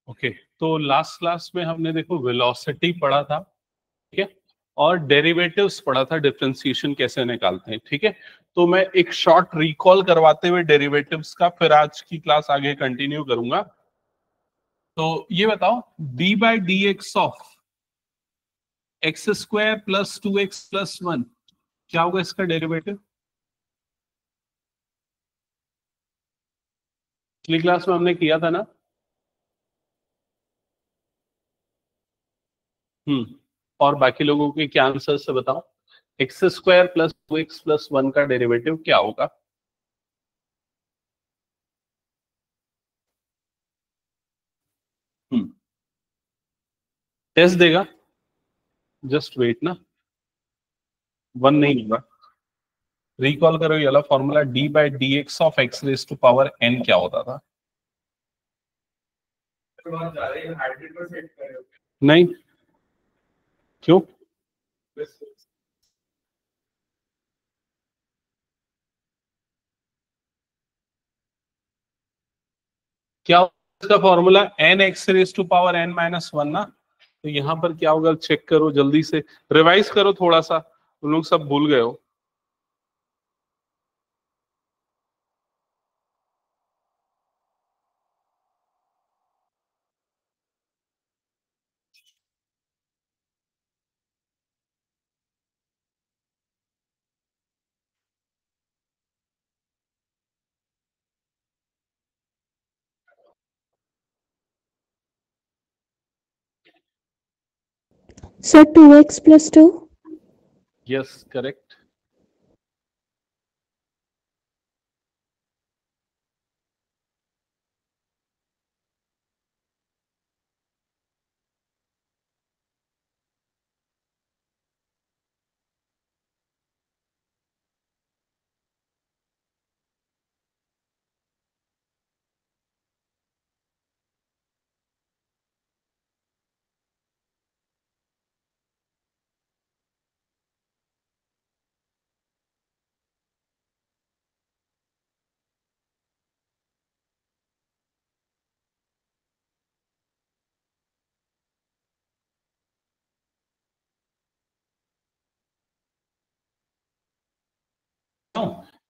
Okay, तो last class में हमने देखो वेलोसिटी पढ़ा था, ठीक है, और डेरिवेटिव्स पढ़ा था, डिफरेंशिएशन कैसे निकालते हैं, ठीक है। तो मैं एक शॉर्ट रिकॉल करवाते हुए डेरिवेटिव्स का फिर आज की क्लास आगे कंटिन्यू करूंगा। तो ये बताओ, D by D X of x square plus 2x plus 1 क्या होगा इसका डेरिवेटिव? पिछली क्लास में हमने किया था ना। और बाकी लोगों के क्या आंसर से बताओ, x square plus 2x plus 1 का डेरिवेटिव क्या होगा? टेस्ट देगा, जस्ट वेट ना। 1 नहीं होगा। रिकॉल करो, ये वाला formula D by D X of X raise to power N क्या होता था? नहीं, क्यों? क्या इसका formula N X raise to power N minus one ना। तो यहां पर क्या होगा, चेक करो जल्दी से, रिवाइज करो थोड़ा सा, तुम लोग सब भूल गए हो। Sir, 2x plus 2? Yes, correct.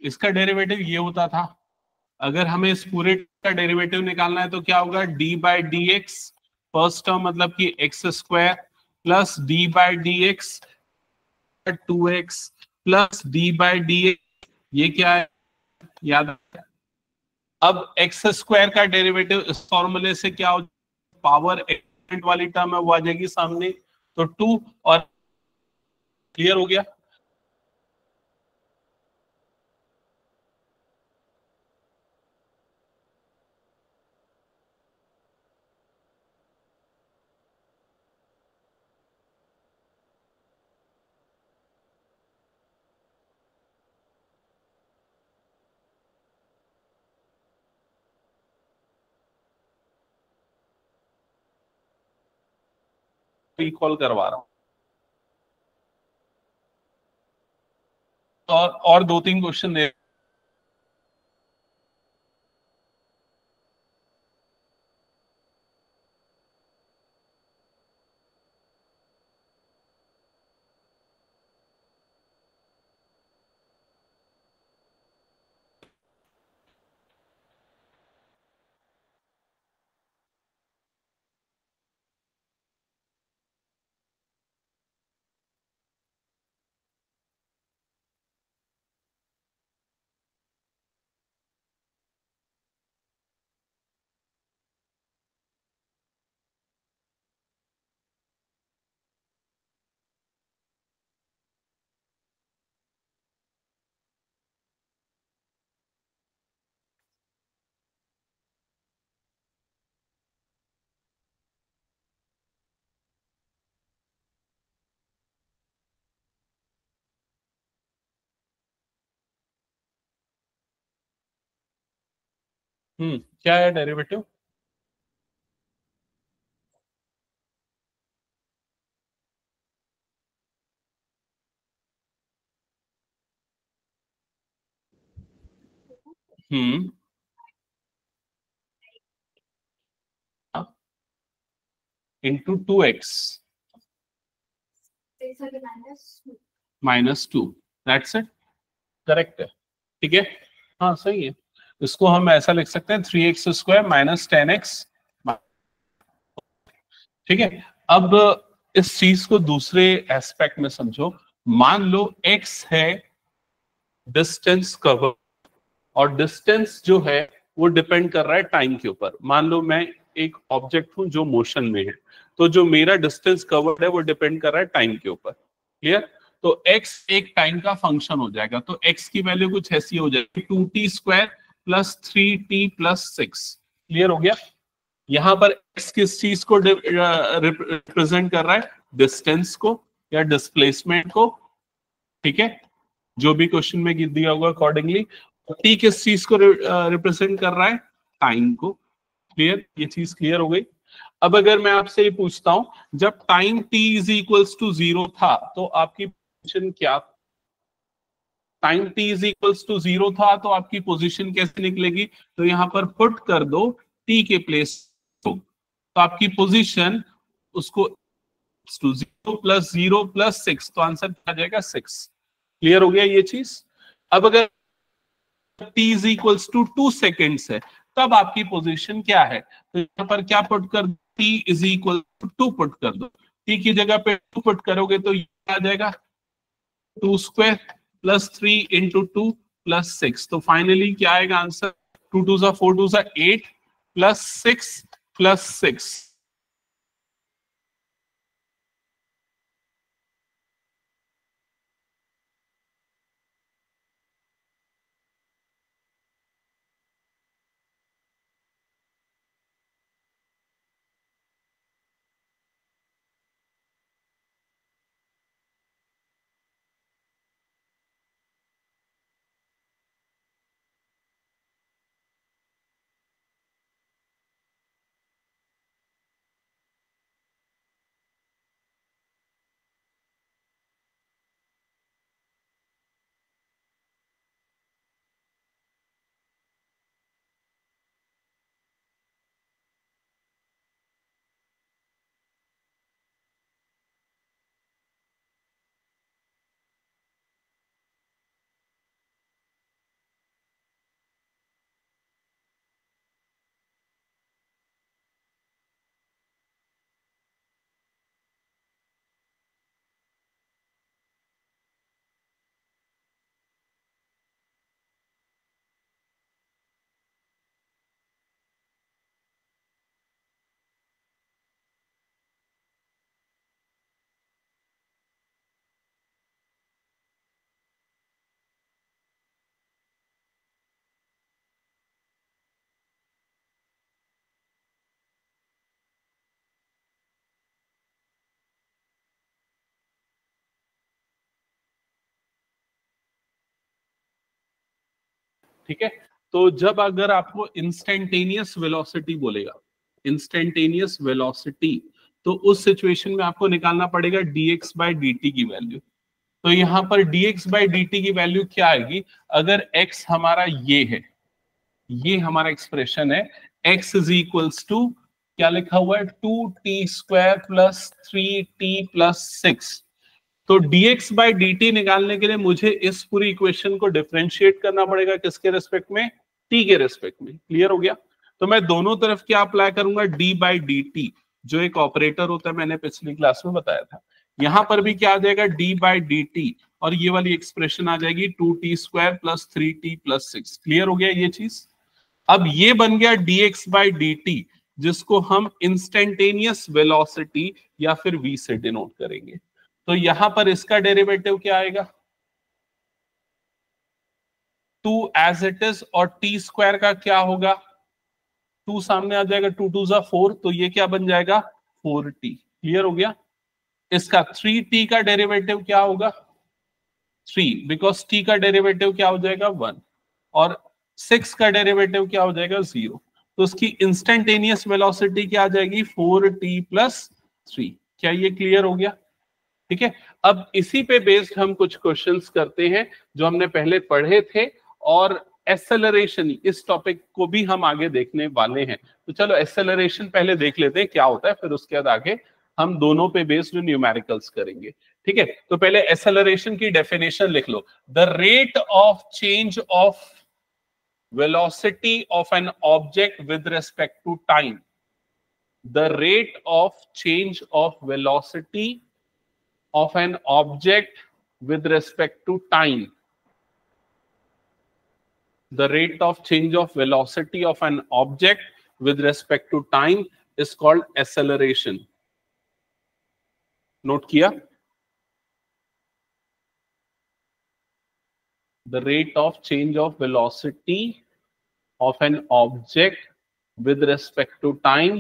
इसका डेरिवेटिव ये होता था, अगर हमें इस पूरे का डेरिवेटिव निकालना है तो क्या होगा, D by D x, first term मतलब कि x square plus D by D x 2x plus D by D x, ये क्या है याद है? अब एक्स स्क्वायर का डेरिवेटिव इस फॉर्मूले से क्या हो, पावर एक्सपोनेंट वाली टर्म है वो आ जाएगी सामने, तो 2, और क्लियर हो गया। रिकॉल करवा रहा हूं, और 2-3 क्वेश्चन दे। क्या है derivative? Hmm into 2x -2। That's it, correct है। ठीक है, हाँ सही है। इसको हम ऐसा लिख सकते हैं 3x² माइनस 10x। ठीक है, अब इस चीज को दूसरे एस्पेक्ट में समझो। मान लो x है डिस्टेंस कवर, और डिस्टेंस जो है वो डिपेंड कर रहा है टाइम के ऊपर। मान लो मैं एक ऑब्जेक्ट हूं जो मोशन में है, तो जो मेरा डिस्टेंस कवर्ड है वो डिपेंड कर रहा है टाइम के ऊपर। क्लियर? तो x एक टाइम का फंक्शन हो जाएगा, तो x की वैल्यू कुछ ऐसी हो जाएगी 2t² plus 3t plus 6। Clear हो गया? यहां पर x किस चीज को रिप्रेजेंट कर रहा है? डिस्टेंस को या डिस्प्लेसमेंट को। ठीक है, जो भी क्वेश्चन में दिया होगा अकॉर्डिंगली। t किस चीज को रिप्रेजेंट कर रहा है? टाइम को। क्लियर? ये चीज क्लियर हो गई। अब अगर मैं आपसे ये पूछता हूं, जब time t is equals to 0 था तो आपकी पोजीशन क्या? Time t is equals to 0 था तो आपकी पोजीशन कैसे निकलेगी? तो यहां पर पुट कर दो t के प्लेस तो आपकी पोजीशन उसको टू 0 प्लस 0 प्लस 6, तो आंसर क्या आ जाएगा? 6। क्लियर हो गया ये चीज? अब अगर t is equals to 2 seconds है तब आपकी पोजीशन क्या है? तो यहाँ पर क्या पुट कर? t is equal to 2 put कर दो। t की जगह पे 2 पुट करोगे तो ये आ जाएगा 2² प्लस 3 इंटू 2 प्लस 6। तो फाइनली क्या आएगा आंसर? 2 2 सा 4 2 सा 8 प्लस 6 प्लस 6। ठीक है, तो जब अगर आपको इंस्टेंटेनियस वेलोसिटी बोलेगा, इंस्टेंटेनियस वेलोसिटी, तो उस सिचुएशन में आपको निकालना पड़ेगा dx बाई dt की वैल्यू। तो यहां पर dx बाई dt की वैल्यू क्या आएगी? अगर x हमारा ये है, ये हमारा एक्सप्रेशन है, x इज इक्वल्स टू क्या लिखा हुआ है? 2t² plus 3t plus 6। तो dx बाई dt निकालने के लिए मुझे इस पूरी इक्वेशन को डिफरेंशिएट करना पड़ेगा, किसके रेस्पेक्ट में? t के रेस्पेक्ट में। क्लियर हो गया? तो मैं दोनों तरफ क्या अप्लाई करूंगा? d बाई dt, जो एक ऑपरेटर होता है, मैंने पिछली क्लास में बताया था। यहां पर भी क्या आ जाएगा? d बाई dt, और ये वाली एक्सप्रेशन आ जाएगी 2t² plus 3t plus 6। Clear हो गया ये चीज? अब ये बन गया dx बाई dt, जिसको हम इंस्टेंटेनियस वेलोसिटी या फिर v से डिनोट करेंगे। तो यहां पर इसका डेरिवेटिव क्या आएगा? 2 एज इट इज, और t² का क्या होगा? 2 सामने आ जाएगा, 2 2 सा 4, तो ये क्या बन जाएगा? 4t। क्लियर हो गया? इसका 3t का डेरिवेटिव क्या होगा? 3, बिकॉज t का डेरिवेटिव क्या हो जाएगा? 1, और 6 का डेरिवेटिव क्या हो जाएगा? 0। तो उसकी इंस्टेंटेनियस वेलोसिटी क्या आ जाएगी? 4t plus 3। क्या ये क्लियर हो गया? ठीक है, अब इसी पे बेस्ड हम कुछ क्वेश्चंस करते हैं जो हमने पहले पढ़े थे, और एक्सेलरेशन, इस टॉपिक को भी हम आगे देखने वाले हैं। तो चलो एक्सेलरेशन पहले देख लेते हैं क्या होता है, फिर उसके बाद आगे हम दोनों पे बेस्ड न्यूमेरिकल्स करेंगे। ठीक है, तो पहले एक्सेलरेशन की डेफिनेशन लिख लो। The rate of change of velocity of an object with respect to time. The rate of change of velocity of an object with respect to time. The rate of change of velocity of an object with respect to time is called acceleration. Note किया? The rate of change of velocity of an object with respect to time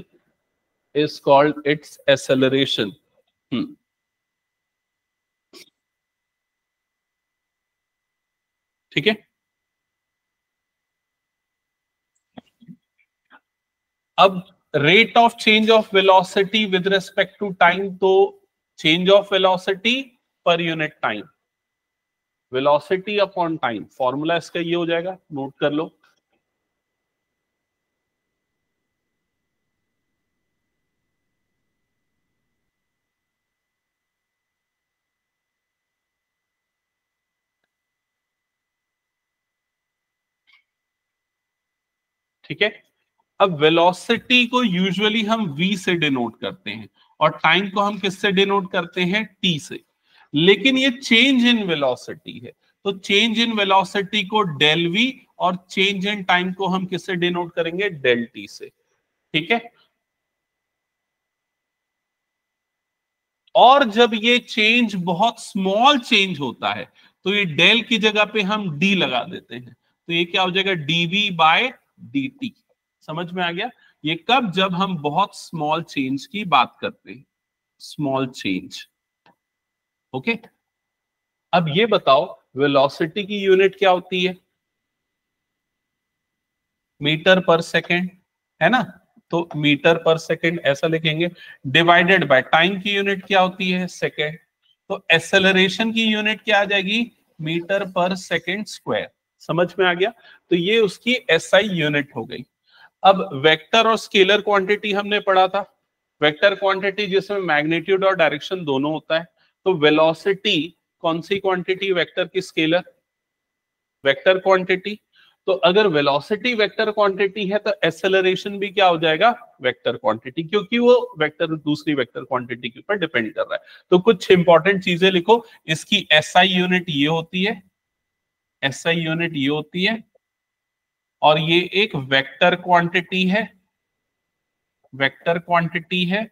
is called its acceleration. ठीक है, अब rate of change of velocity with respect to time, तो change of velocity per unit time, velocity upon time, formula इसका ये हो जाएगा, note कर लो। ठीक है, अब वेलोसिटी को यूजुअली हम v से डिनोट करते हैं और टाइम को हम किससे डिनोट करते हैं, t से। लेकिन ये चेंज इन वेलोसिटी है, तो चेंज इन वेलोसिटी को डेल v और चेंज इन टाइम को हम किससे डिनोट करेंगे, डेल t से। ठीक है, और जब ये चेंज बहुत स्मॉल चेंज होता है तो ये डेल की जगह पे हम d लगा देते हैं, तो ये क्या हो जाएगा, dv बाय dt। समझ में आ गया? ये कब, जब हम बहुत स्मॉल चेंज की बात करते हैं, स्मॉल चेंज। ओके, अब ये बताओ वेलोसिटी की यूनिट क्या होती है, मीटर पर सेकेंड, है ना? तो मीटर पर सेकेंड ऐसा लिखेंगे, डिवाइडेड बाय टाइम की यूनिट क्या होती है, सेकेंड। तो एक्सेलरेशन की यूनिट क्या आ जाएगी, मीटर पर सेकेंड स्क्वायर। समझ में आ गया? तो ये उसकी एसआई यूनिट हो गई। अब वेक्टर और स्केलर क्वांटिटी हमने पढ़ा था। वेक्टर क्वांटिटी जिसमें मैग्नीट्यूड और डायरेक्शन दोनों होता है, तो वेलोसिटी कौन सी क्वांटिटी, वेक्टर की स्केलर, वेक्टर क्वांटिटी। तो अगर वेलोसिटी वेक्टर क्वांटिटी है तो एक्सेलरेशन भी क्या हो जाएगा, वेक्टर क्वांटिटी, क्योंकि वो वेक्टर दूसरी वेक्टर क्वांटिटी के ऊपर डिपेंड कर रहा है। तो कुछ इंपॉर्टेंट चीजें लिखो, इसकी एसआई यूनिट ये होती है, एसआई यूनिट ये होती है, और ये एक वेक्टर क्वांटिटी है, वेक्टर क्वांटिटी है।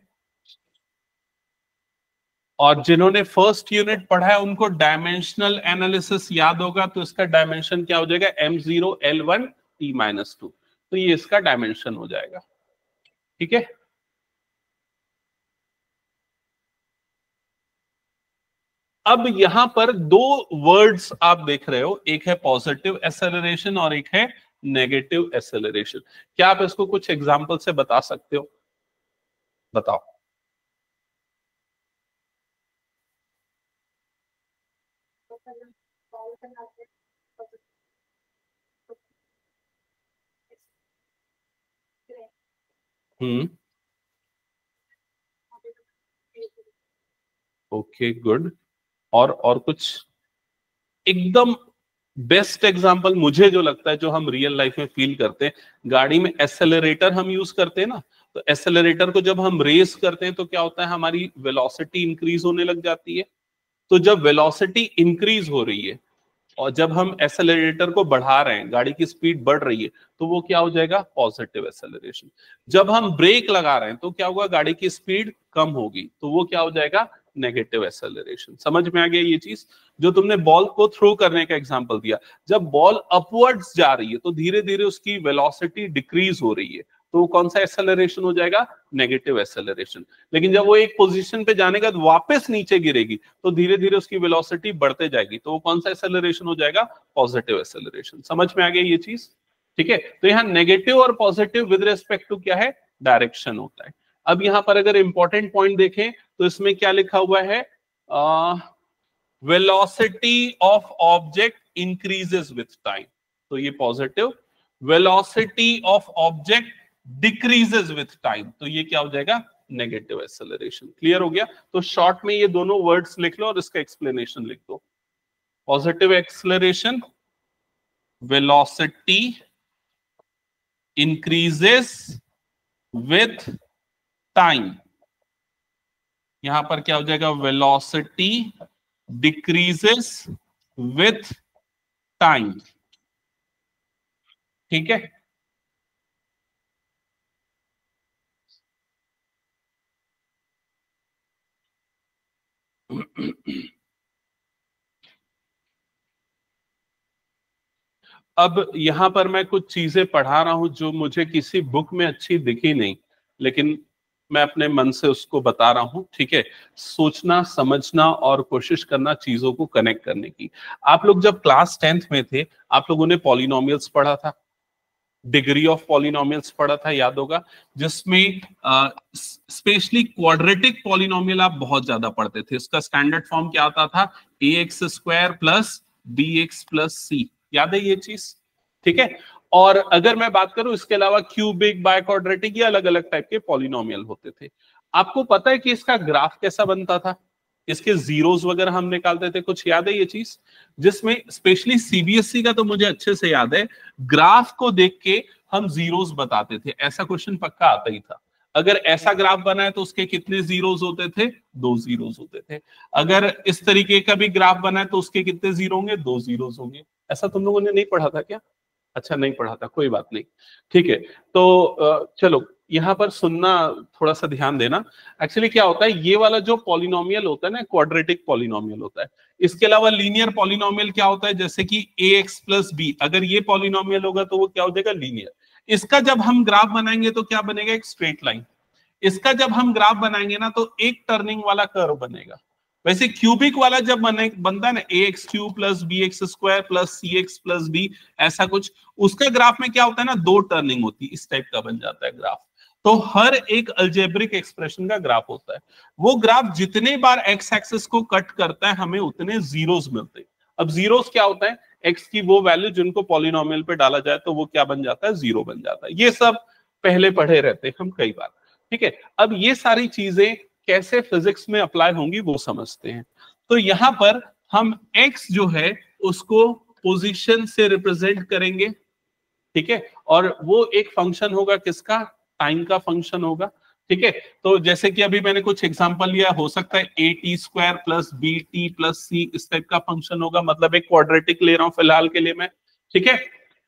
और जिन्होंने फर्स्ट यूनिट पढ़ा है उनको डायमेंशनल एनालिसिस याद होगा, तो इसका डायमेंशन क्या हो जाएगा, m0 l1 t-2। तो ये इसका डायमेंशन हो जाएगा। ठीक है, अब यहां पर दो वर्ड्स आप देख रहे हो, एक है पॉजिटिव एक्सेलरेशन और एक है नेगेटिव एक्सेलरेशन। क्या आप इसको कुछ एग्जांपल से बता सकते हो? बताओ। Okay, good. और कुछ एकदम बेस्ट एग्जांपल मुझे जो लगता है, जो हम रियल लाइफ में फील करते हैं, गाड़ी में एक्सेलरेटर हम यूज करते हैं ना, तो एक्सेलरेटर को जब हम रेस करते हैं तो क्या होता है, हमारी वेलोसिटी इंक्रीज होने लग जाती है। तो जब वेलोसिटी इंक्रीज हो रही है और जब हम एक्सेलरेटर को बढ़ा रहे हैं, गाड़ी की स्पीड बढ़ रही है, तो वो क्या हो जाएगा, पॉजिटिव एक्सेलरेशन। जब हम ब्रेक लगा रहे हैं तो क्या होगा, गाड़ी की स्पीड कम होगी, तो वो क्या हो जाएगा, नेगेटिव एक्सेलरेशन। समझ में आ गया ये चीज? जो तुमने बॉल को थ्रो करने का एग्जांपल दिया, जब बॉल अपवर्ड्स जा रही है तो धीरे धीरे उसकी वेलोसिटी डिक्रीज हो रही है, तो वो कौन सा एक्सेलरेशन हो जाएगा, नेगेटिव एक्सेलरेशन। लेकिन जब वो एक पोजीशन पे जाने के बाद वापस नीचे गिरेगी तो धीरे धीरे उसकी वेलोसिटी बढ़ते जाएगी, तो वो कौन सा एक्सेलरेशन हो जाएगा, पॉजिटिव एक्सेलरेशन। समझ में आ गया ये चीज? ठीक है, तो यहाँ नेगेटिव और पॉजिटिव विद रिस्पेक्ट टू क्या है, डायरेक्शन होता है। अब यहाँ पर अगर इंपॉर्टेंट पॉइंट देखें तो इसमें क्या लिखा हुआ है, velocity of object increases with time. तो ये positive. Velocity of object decreases with time, तो ये क्या हो जाएगा, नेगेटिव एक्सेलरेशन। क्लियर हो गया? तो शॉर्ट में ये दोनों वर्ड्स लिख लो और इसका एक्सप्लेनेशन लिख दो। Positive acceleration, velocity increases with time. यहां पर क्या हो जाएगा, वेलोसिटी डिक्रीजेस विथ टाइम। ठीक है, अब यहां पर मैं कुछ चीजें पढ़ा रहा हूं जो मुझे किसी बुक में अच्छी दिखी नहीं, लेकिन मैं अपने मन से उसको बता रहा हूं। ठीक है, सोचना समझना और कोशिश करना चीजों को कनेक्ट करने की। आप लोग जब क्लास 10th में थे, आप लोगों ने पॉलिनोमियल्स पढ़ा था, डिग्री ऑफ पॉलिनोमियल्स पढ़ा था, याद होगा, जिसमें स्पेशली क्वाड्रेटिक पॉलिनोमियल आप बहुत ज्यादा पढ़ते थे। इसका स्टैंडर्ड फॉर्म क्या आता था, ax² plus bx plus c। याद है ये चीज? ठीक है, और अगर मैं बात करूं इसके अलावा क्यूबिक, बाय क्वाड्रेटिक, ये अलग अलग टाइप के पॉलिनोमियल होते थे। आपको पता है कि इसका ग्राफ कैसा बनता था, इसके जीरोस वगैरह हम निकालते थे, कुछ याद है ये चीज? जिसमें स्पेशली सीबीएसई का तो मुझे अच्छे से याद है, ग्राफ को देख के हम जीरोस बताते थे। ऐसा क्वेश्चन पक्का आता ही था। अगर ऐसा ग्राफ बना है तो उसके कितने जीरोस होते थे, 2 जीरोस होते थे। अगर इस तरीके का भी ग्राफ बना है तो उसके कितने जीरो होंगे, 2 जीरोस होंगे। ऐसा तुम लोगों ने नहीं पढ़ा था क्या? अच्छा, नहीं पढ़ा था, कोई बात नहीं। ठीक है, तो चलो यहां पर सुनना, थोड़ा सा ध्यान देना। एक्चुअली क्या होता है, ये वाला जो पॉलिनोमियल होता है ना, क्वाड्रेटिक पॉलिनोमियल होता है। इसके अलावा लीनियर पॉलिनोमियल क्या होता है, जैसे कि ax प्लस b, अगर ये पॉलिनोमियल होगा तो वो क्या हो जाएगा, लीनियर। इसका जब हम ग्राफ बनाएंगे तो क्या बनेगा, एक स्ट्रेट लाइन। इसका जब हम ग्राफ बनाएंगे ना तो एक टर्निंग वाला कर्व बनेगा। वैसे क्यूबिक वाला जब बनता है ना, ax³ plus bx² plus cx plus b, ऐसा कुछ, उसका ग्राफ में क्या होता है ना, 2 टर्निंग होती है, इस टाइप का बन जाता है ग्राफ। तो हर एक अलजेब्रिक एक्सप्रेशन का ग्राफ होता है। वो ग्राफ जितने बार एक्स एक्सिस को कट करता है हमें उतने जीरोस मिलते हैं। अब जीरोस क्या होता है, एक्स की वो वैल्यू जिनको पॉलिनोमियल पे डाला जाए तो वो क्या बन जाता है, जीरो बन जाता है। ये सब पहले पढ़े रहते हैं हम कई बार। ठीक है, अब ये सारी चीजें कैसे फिजिक्स में अप्लाई होंगी वो समझते हैं। तो यहां पर हम x जो है उसको पोजीशन से रिप्रेजेंट करेंगे। ठीक है, और वो एक फंक्शन होगा किसका, टाइम का फंक्शन होगा। ठीक है, तो जैसे कि अभी मैंने कुछ एग्जांपल लिया, हो सकता है at² plus bt plus c, इस टाइप का फंक्शन होगा, मतलब एक क्वाड्रेटिक ले रहा हूं फिलहाल के लिए मैं। ठीक है,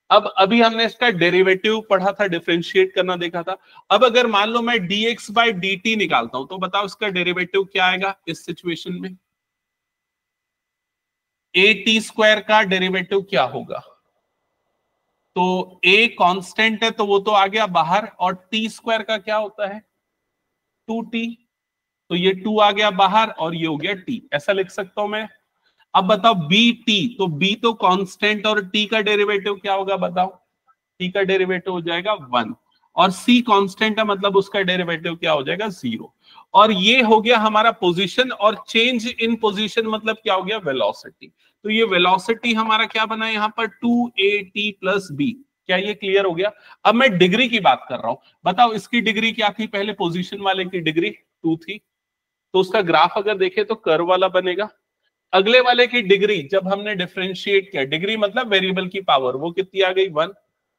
अब अभी हमने इसका डेरिवेटिव पढ़ा था, डिफरेंशिएट करना देखा था। अब अगर मान लो मैं dx बाई dt निकालता हूं तो बताओ इसका डेरिवेटिव क्या आएगा इस सिचुएशन में। at² का डेरिवेटिव क्या होगा, तो a कांस्टेंट है तो वो तो आ गया बाहर, और t² का क्या होता है, 2t, तो ये 2 आ गया बाहर और ये हो गया t, ऐसा लिख सकता हूं मैं। अब बताओ bt, तो b तो कांस्टेंट और t का डेरिवेटिव क्या होगा बताओ, t का डेरिवेटिव हो जाएगा 1, और c कांस्टेंट है मतलब उसका डेरिवेटिव क्या हो जाएगा, 0। और ये हो गया हमारा पोजीशन, और चेंज इन पोजीशन मतलब क्या हो गया, वेलोसिटी। तो ये वेलोसिटी हमारा क्या बना है यहाँ पर, 2at प्लस b। क्या ये क्लियर हो गया? अब मैं डिग्री की बात कर रहा हूं, बताओ इसकी डिग्री क्या थी, पहले पोजीशन वाले की डिग्री 2 थी, तो उसका ग्राफ अगर देखें तो कर्व वाला बनेगा। अगले वाले की डिग्री जब हमने डिफरेंशिएट किया, डिग्री मतलब वेरिएबल की पावर, वो कितनी आ गई, 1,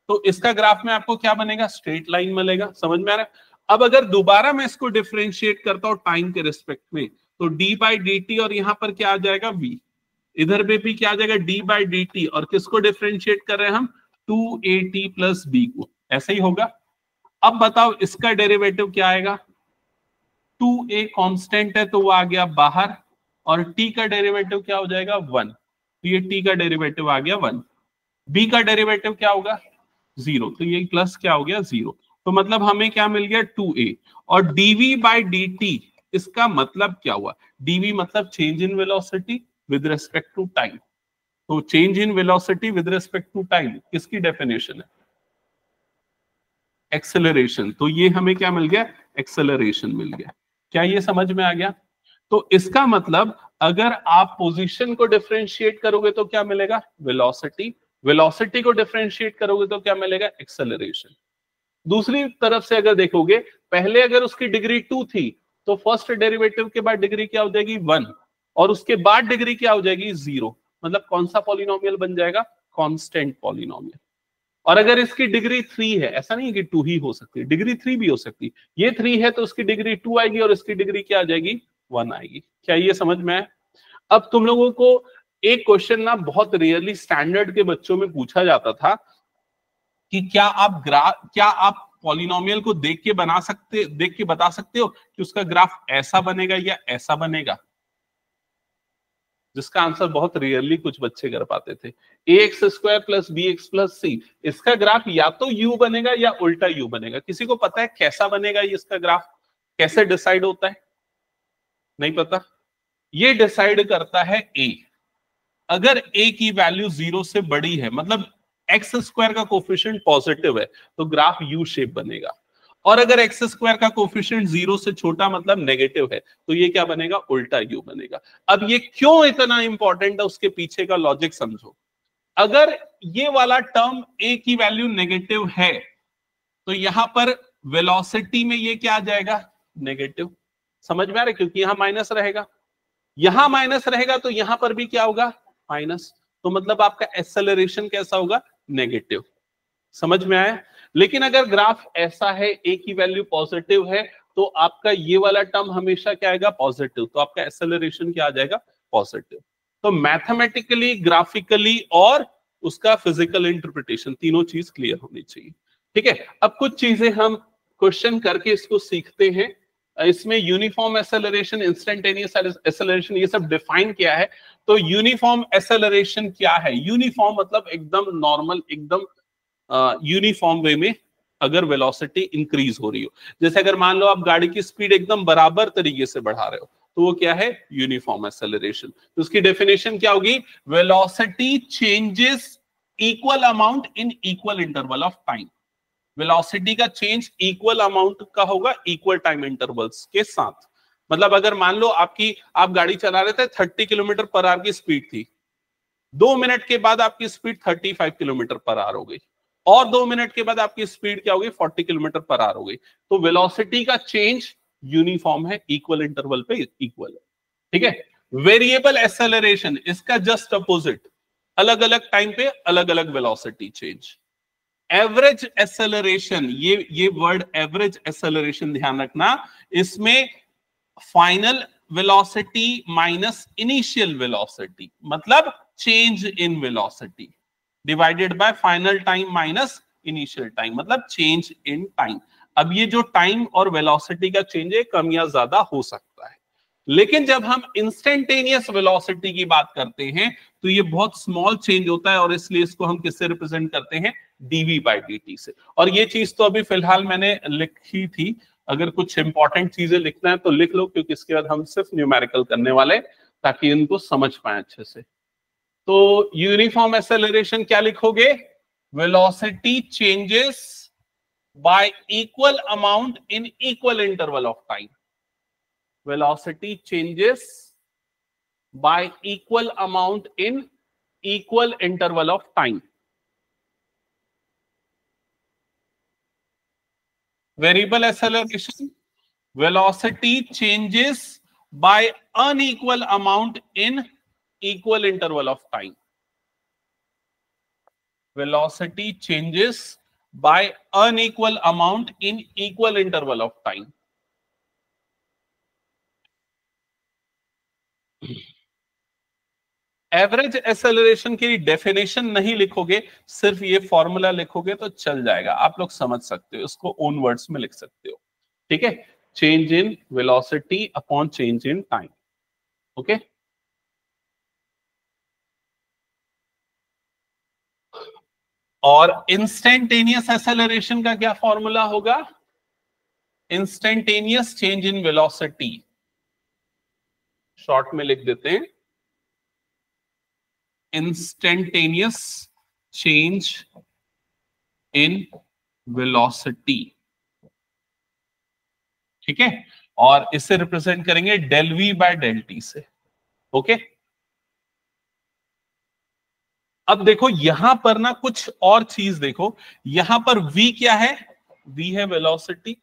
तो इसका ग्राफ में आपको क्या बनेगा, स्ट्रेट लाइन मिलेगा। समझ में आ रहा है? अब अगर दोबारा मैं इसको डिफरेंशिएट करता हूं टाइम के रिस्पेक्ट में, तो d बाई dt, और यहां पर क्या आ जाएगा v, इधर पे भी क्या आ जाएगा, d बाई dt, और किसको डिफरेंशिएट कर रहे हैं हम, 2at प्लस b को, ऐसे ही होगा। अब बताओ इसका डेरिवेटिव क्या आएगा, 2a कांस्टेंट है तो वो आ गया बाहर, और t का डेरिवेटिव क्या हो जाएगा, 1, तो ये t का डेरिवेटिव आ गया 1। b का डेरिवेटिव क्या होगा, 0, तो ये प्लस क्या हो गया, 0। तो मतलब हमें क्या मिल गया, 2a। और dv बाई dt, इसका मतलब क्या हुआ, dv मतलब change in velocity with respect to time. तो change in velocity with respect to time किसकी डेफिनेशन है, एक्सेलरेशन। तो ये हमें क्या मिल गया, एक्सेलरेशन मिल गया। क्या ये समझ में आ गया? तो इसका मतलब अगर आप पोजीशन को डिफरेंशिएट करोगे तो क्या मिलेगा, वेलोसिटी, वेलोसिटी को डिफरेंशिएट करोगे तो क्या मिलेगा, एक्सेलरेशन। दूसरी तरफ से अगर देखोगे, पहले अगर उसकी डिग्री 2 थी तो फर्स्ट डेरिवेटिव के बाद डिग्री क्या हो जाएगी 1, और उसके बाद डिग्री क्या हो जाएगी 0। मतलब कौन सा पॉलिनोमियल बन जाएगा, कांस्टेंट पॉलिनोमियल। और अगर इसकी डिग्री 3 है, ऐसा नहीं है कि 2 ही हो सकती है, डिग्री 3 भी हो सकती है, ये 3 है तो उसकी डिग्री 2 आएगी और इसकी डिग्री क्या आ जाएगी 1 आएगी। क्या ये समझ में आया? अब तुम लोगों को एक क्वेश्चन ना बहुत रेयरली स्टैंडर्ड के बच्चों में पूछा जाता था कि क्या आप पॉलिनोमियल को देख के बता सकते हो कि उसका ग्राफ ऐसा बनेगा या ऐसा बनेगा, जिसका आंसर बहुत रेयरली कुछ बच्चे कर पाते थे। ax² + bx + c, इसका ग्राफ या तो u बनेगा या उल्टा u बनेगा। किसी को पता है कैसा बनेगा ये, इसका ग्राफ कैसे डिसाइड होता है? नहीं पता। ये डिसाइड करता है a। अगर a की वैल्यू 0 से बड़ी है, मतलब x² का कोफिशिएंट पॉजिटिव है, तो ग्राफ यू शेप बनेगा। और अगर x² का कोफिशिएंट 0 से छोटा मतलब नेगेटिव है, तो ये क्या बनेगा, उल्टा यू बनेगा। अब ये क्यों इतना इंपॉर्टेंट है, उसके पीछे का लॉजिक समझो। अगर ये वाला टर्म a की वैल्यू नेगेटिव है, तो यहां पर वेलोसिटी में ये क्या आ जाएगा, नेगेटिव। समझ में आ रहा है? क्योंकि यहां माइनस रहेगा, यहां माइनस रहेगा तो यहां पर भी क्या होगा, माइनस। तो मतलब आपका एक्सेलरेशन कैसा होगा, नेगेटिव। समझ में आया? लेकिन अगर ग्राफ ऐसा है, a की वैल्यू पॉजिटिव है, तो आपका ये वाला टर्म हमेशा क्या आएगा, पॉजिटिव। तो आपका एक्सेलरेशन क्या आ जाएगा, पॉजिटिव। तो मैथमेटिकली, ग्राफिकली और उसका फिजिकल इंटरप्रिटेशन, तीनों चीज क्लियर होनी चाहिए। ठीक है, अब कुछ चीजें हम क्वेश्चन करके इसको सीखते हैं। इसमें यूनिफॉर्म एक्सेलरेशन, इंस्टेंटेनियस एक्सेलरेशन, ये सब डिफाइन किया है। तो यूनिफॉर्म एक्सेलरेशन क्या है? यूनिफॉर्म मतलब एकदम नॉर्मल, एकदम यूनिफॉर्म वे में अगर वेलोसिटी इंक्रीज हो रही हो। जैसे अगर मान लो आप गाड़ी की स्पीड एकदम बराबर तरीके से बढ़ा रहे हो, तो वो क्या है, यूनिफॉर्म एक्सेलरेशन। तो उसकी डेफिनेशन क्या होगी, velocity changes equal amount in equal interval of time. Velocity का चेंज इक्वल अमाउंट का होगा इक्वल टाइम इंटरवल्स के साथ। मतलब अगर मान लो आप गाड़ी चला रहे थे, 30 km/h की स्पीड थी, 2 मिनट के बाद आपकी स्पीड 35 km/h हो गई, और 2 मिनट के बाद आपकी स्पीड क्या हो गई, 40 km/h हो गई। तो वेलोसिटी का चेंज यूनिफॉर्म है, इक्वल इंटरवल पे इक्वल है। ठीक है। वेरिएबल एक्सेलरेशन इसका जस्ट अपोजिट, अलग अलग टाइम पे अलग अलग वेलोसिटी चेंज। एवरेज एक्सेलरेशन, ये वर्ड एवरेज एक्सेलरेशन ध्यान रखना, इसमें final velocity minus initial velocity, मतलब change in velocity, divided by final time minus initial time, मतलब चेंज इन टाइम। अब ये जो टाइम और वेलोसिटी का चेंज है, कम या ज्यादा हो सकता है। लेकिन जब हम इंस्टेंटेनियस वेलोसिटी की बात करते हैं, तो ये बहुत स्मॉल चेंज होता है, और इसलिए इसको हम किससे रिप्रेजेंट करते हैं, dv/dt से। और ये चीज तो अभी फिलहाल मैंने लिखी थी, अगर कुछ इंपॉर्टेंट चीजें लिखना है तो लिख लो, क्योंकि इसके बाद हम सिर्फ न्यूमेरिकल करने वाले, ताकि इनको समझ पाए अच्छे से। तो यूनिफॉर्म एक्सेलरेशन क्या लिखोगे, velocity changes y equal amount in equal interval of time. velocity changes by equal amount in equal interval of time. Variable acceleration, velocity changes by unequal amount in equal interval of time. Velocity changes by unequal amount in equal interval of time. Average acceleration की definition नहीं लिखोगे, सिर्फ ये formula लिखोगे तो चल जाएगा, आप लोग समझ सकते हो, इसको ओन वर्ड्स में लिख सकते हो। ठीक है, change in velocity upon change in time. Okay, और इंस्टेंटेनियस एक्सेलरेशन का क्या फॉर्मूला होगा, instantaneous change in velocity, short में लिख देते हैं, इंस्टेंटेनियस चेंज इन वेलोसिटी। ठीक है, और इसे रिप्रेजेंट करेंगे del v/del t से। ओके, अब देखो यहां पर ना कुछ और चीज देखो, यहां पर v क्या है, v है वेलोसिटी,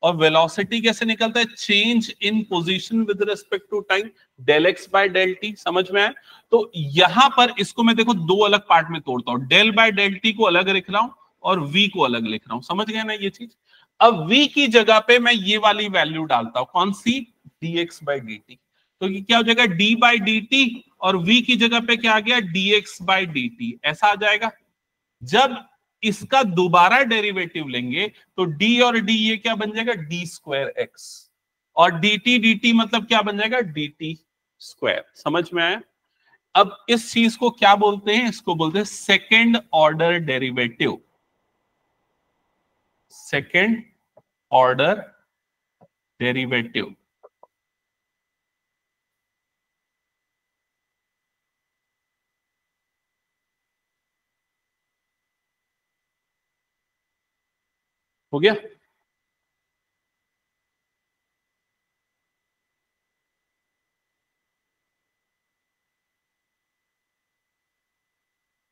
और वेलोसिटी कैसे निकलता है, change in position with respect to time, del X by del T, समझ में आया। तो यहां पर इसको मैं देखो दो अलग पार्ट में तोड़ता हूं, डेल बाय डेल टी को अलग लिख रहा हूं और v को अलग लिख रहा हूं, समझ गए ना ये चीज। अब v की जगह पे मैं ये वाली वैल्यू डालता हूं, कौन सी, dx बाय dt। तो ये क्या हो जाएगा, d बाय dt, और v की जगह पे क्या आ गया, dx बाय dt, ऐसा आ जाएगा। जब इसका दोबारा डेरिवेटिव लेंगे तो d और d ये क्या बन जाएगा, d स्क्वायर x, और dt dt मतलब क्या बन जाएगा, dt स्क्वायर, समझ में आया। अब इस चीज को क्या बोलते हैं, इसको बोलते हैं second order derivative, second order derivative. हो गया।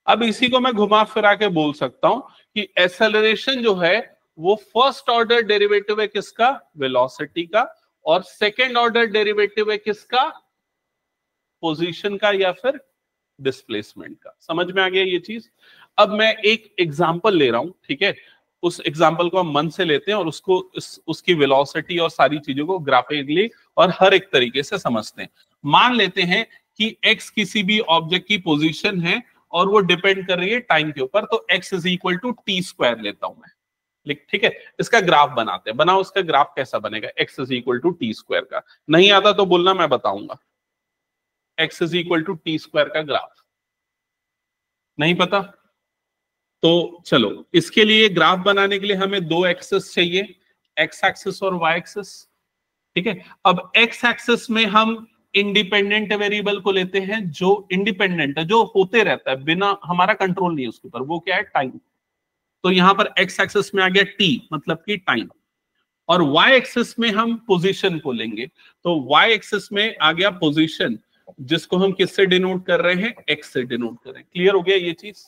अब इसी को मैं घुमा फिरा के बोल सकता हूं कि एक्सेलरेशन जो है वो फर्स्ट ऑर्डर डेरिवेटिव है किसका, वेलोसिटी का, और सेकेंड ऑर्डर डेरिवेटिव है किसका, पोजीशन का या फिर डिस्प्लेसमेंट का। समझ में आ गया ये चीज। अब मैं एक एग्जांपल ले रहा हूं, ठीक है, उस एग्जांपल को हम मन से लेते हैं और उसको उसकी वेलोसिटी और सारी चीजों को ग्राफिकली और हर एक तरीके से समझते हैं। मान लेते हैं कि x किसी भी ऑब्जेक्ट की पोजीशन है और वो डिपेंड कर रही है टाइम के ऊपर, तो x is equal to T square लेता हूं मैं, ठीक है। इसका ग्राफ बनाते हैं, बनाओ। इसका ग्राफ कैसा बनेगा, x is equal to T square का, नहीं आता तो बोलना, मैं बताऊंगा। x is equal to T square का ग्राफ नहीं पता तो चलो, इसके लिए ग्राफ बनाने के लिए हमें दो एक्सिस चाहिए, x एक्सिस और y एक्सिस, ठीक है। अब x एक्सिस में हम इंडिपेंडेंट वेरिएबल को लेते हैं, जो इंडिपेंडेंट है, जो होते रहता है, बिना हमारा कंट्रोल नहीं है उसके ऊपर, वो क्या है, टाइम। तो यहां पर x एक्सिस में आ गया t, मतलब कि टाइम, और y एक्सिस में हम पोजीशन को लेंगे, तो y एक्सिस में आ गया पोजीशन, जिसको हम किससे डिनोट कर रहे हैं, x से डिनोट कर रहे हैं। क्लियर हो गया ये चीज।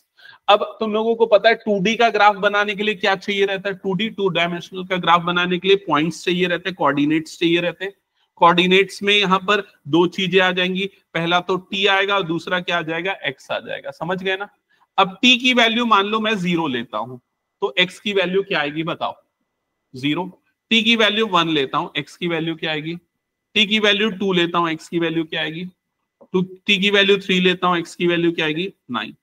अब तुम लोगों को पता है 2D का ग्राफ बनाने के लिए क्या चाहिए रहता है, 2D टू डायमेंशनल का ग्राफ बनाने के लिए पॉइंट्स चाहिए रहते हैं, कोऑर्डिनेट्स चाहिए रहते हैं। कोऑर्डिनेट्स में यहाँ पर दो चीजें आ जाएंगी, पहला तो t आएगा और दूसरा क्या आ जाएगा, x आ जाएगा, समझ गए ना। अब t की वैल्यू मान लो मैं 0 लेता हूं, तो x की वैल्यू क्या आएगी बताओ, 0। t की वैल्यू 1 लेता हूं, x की वैल्यू क्या आएगी, t की वैल्यू 2 लेता हूं, x की वैल्यू क्या आएगी, तो t की वैल्यू 3 लेता हूं, x की वैल्यू क्या आएगी, 9।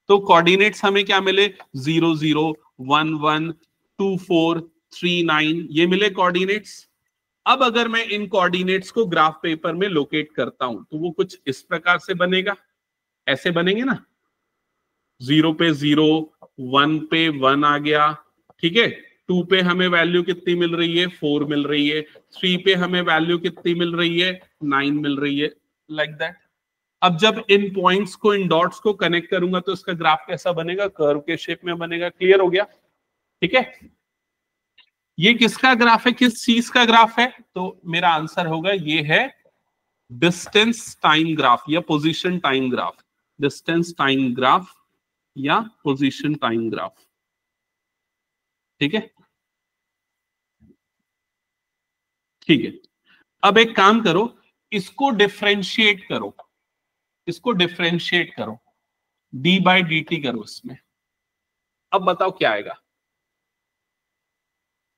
तो कोऑर्डिनेट्स हमें क्या मिले, 0 0 1 1 2 4 3 9, ये मिले कोऑर्डिनेट्स। अब अगर मैं इन कोऑर्डिनेट्स को ग्राफ पेपर में लोकेट करता हूं तो वो कुछ इस प्रकार से बनेगा, ऐसे बनेंगे ना, 0 पे 0, 1 पे 1 आ गया, ठीक है। 2 पे हमें वैल्यू कितनी मिल रही है, 4 मिल रही है। 3 पे हमें वैल्यू कितनी मिल रही है, 9 मिल रही है, लाइक दैट। अब जब इन पॉइंट्स को, इन डॉट्स को कनेक्ट करूंगा तो इसका ग्राफ कैसा बनेगा, कर्व के शेप में बनेगा। क्लियर हो गया, ठीक है। ये किसका ग्राफ है, किस चीज का ग्राफ है, तो मेरा आंसर होगा ये है डिस्टेंस टाइम ग्राफ या position time graph, distance time graph या पोजीशन टाइम ग्राफ, ठीक है। ठीक है, अब एक काम करो, इसको डिफरेंशिएट करो, इसको डिफरेंशिएट करो, डी बाई डी टी करो इसमें। अब बताओ क्या आएगा,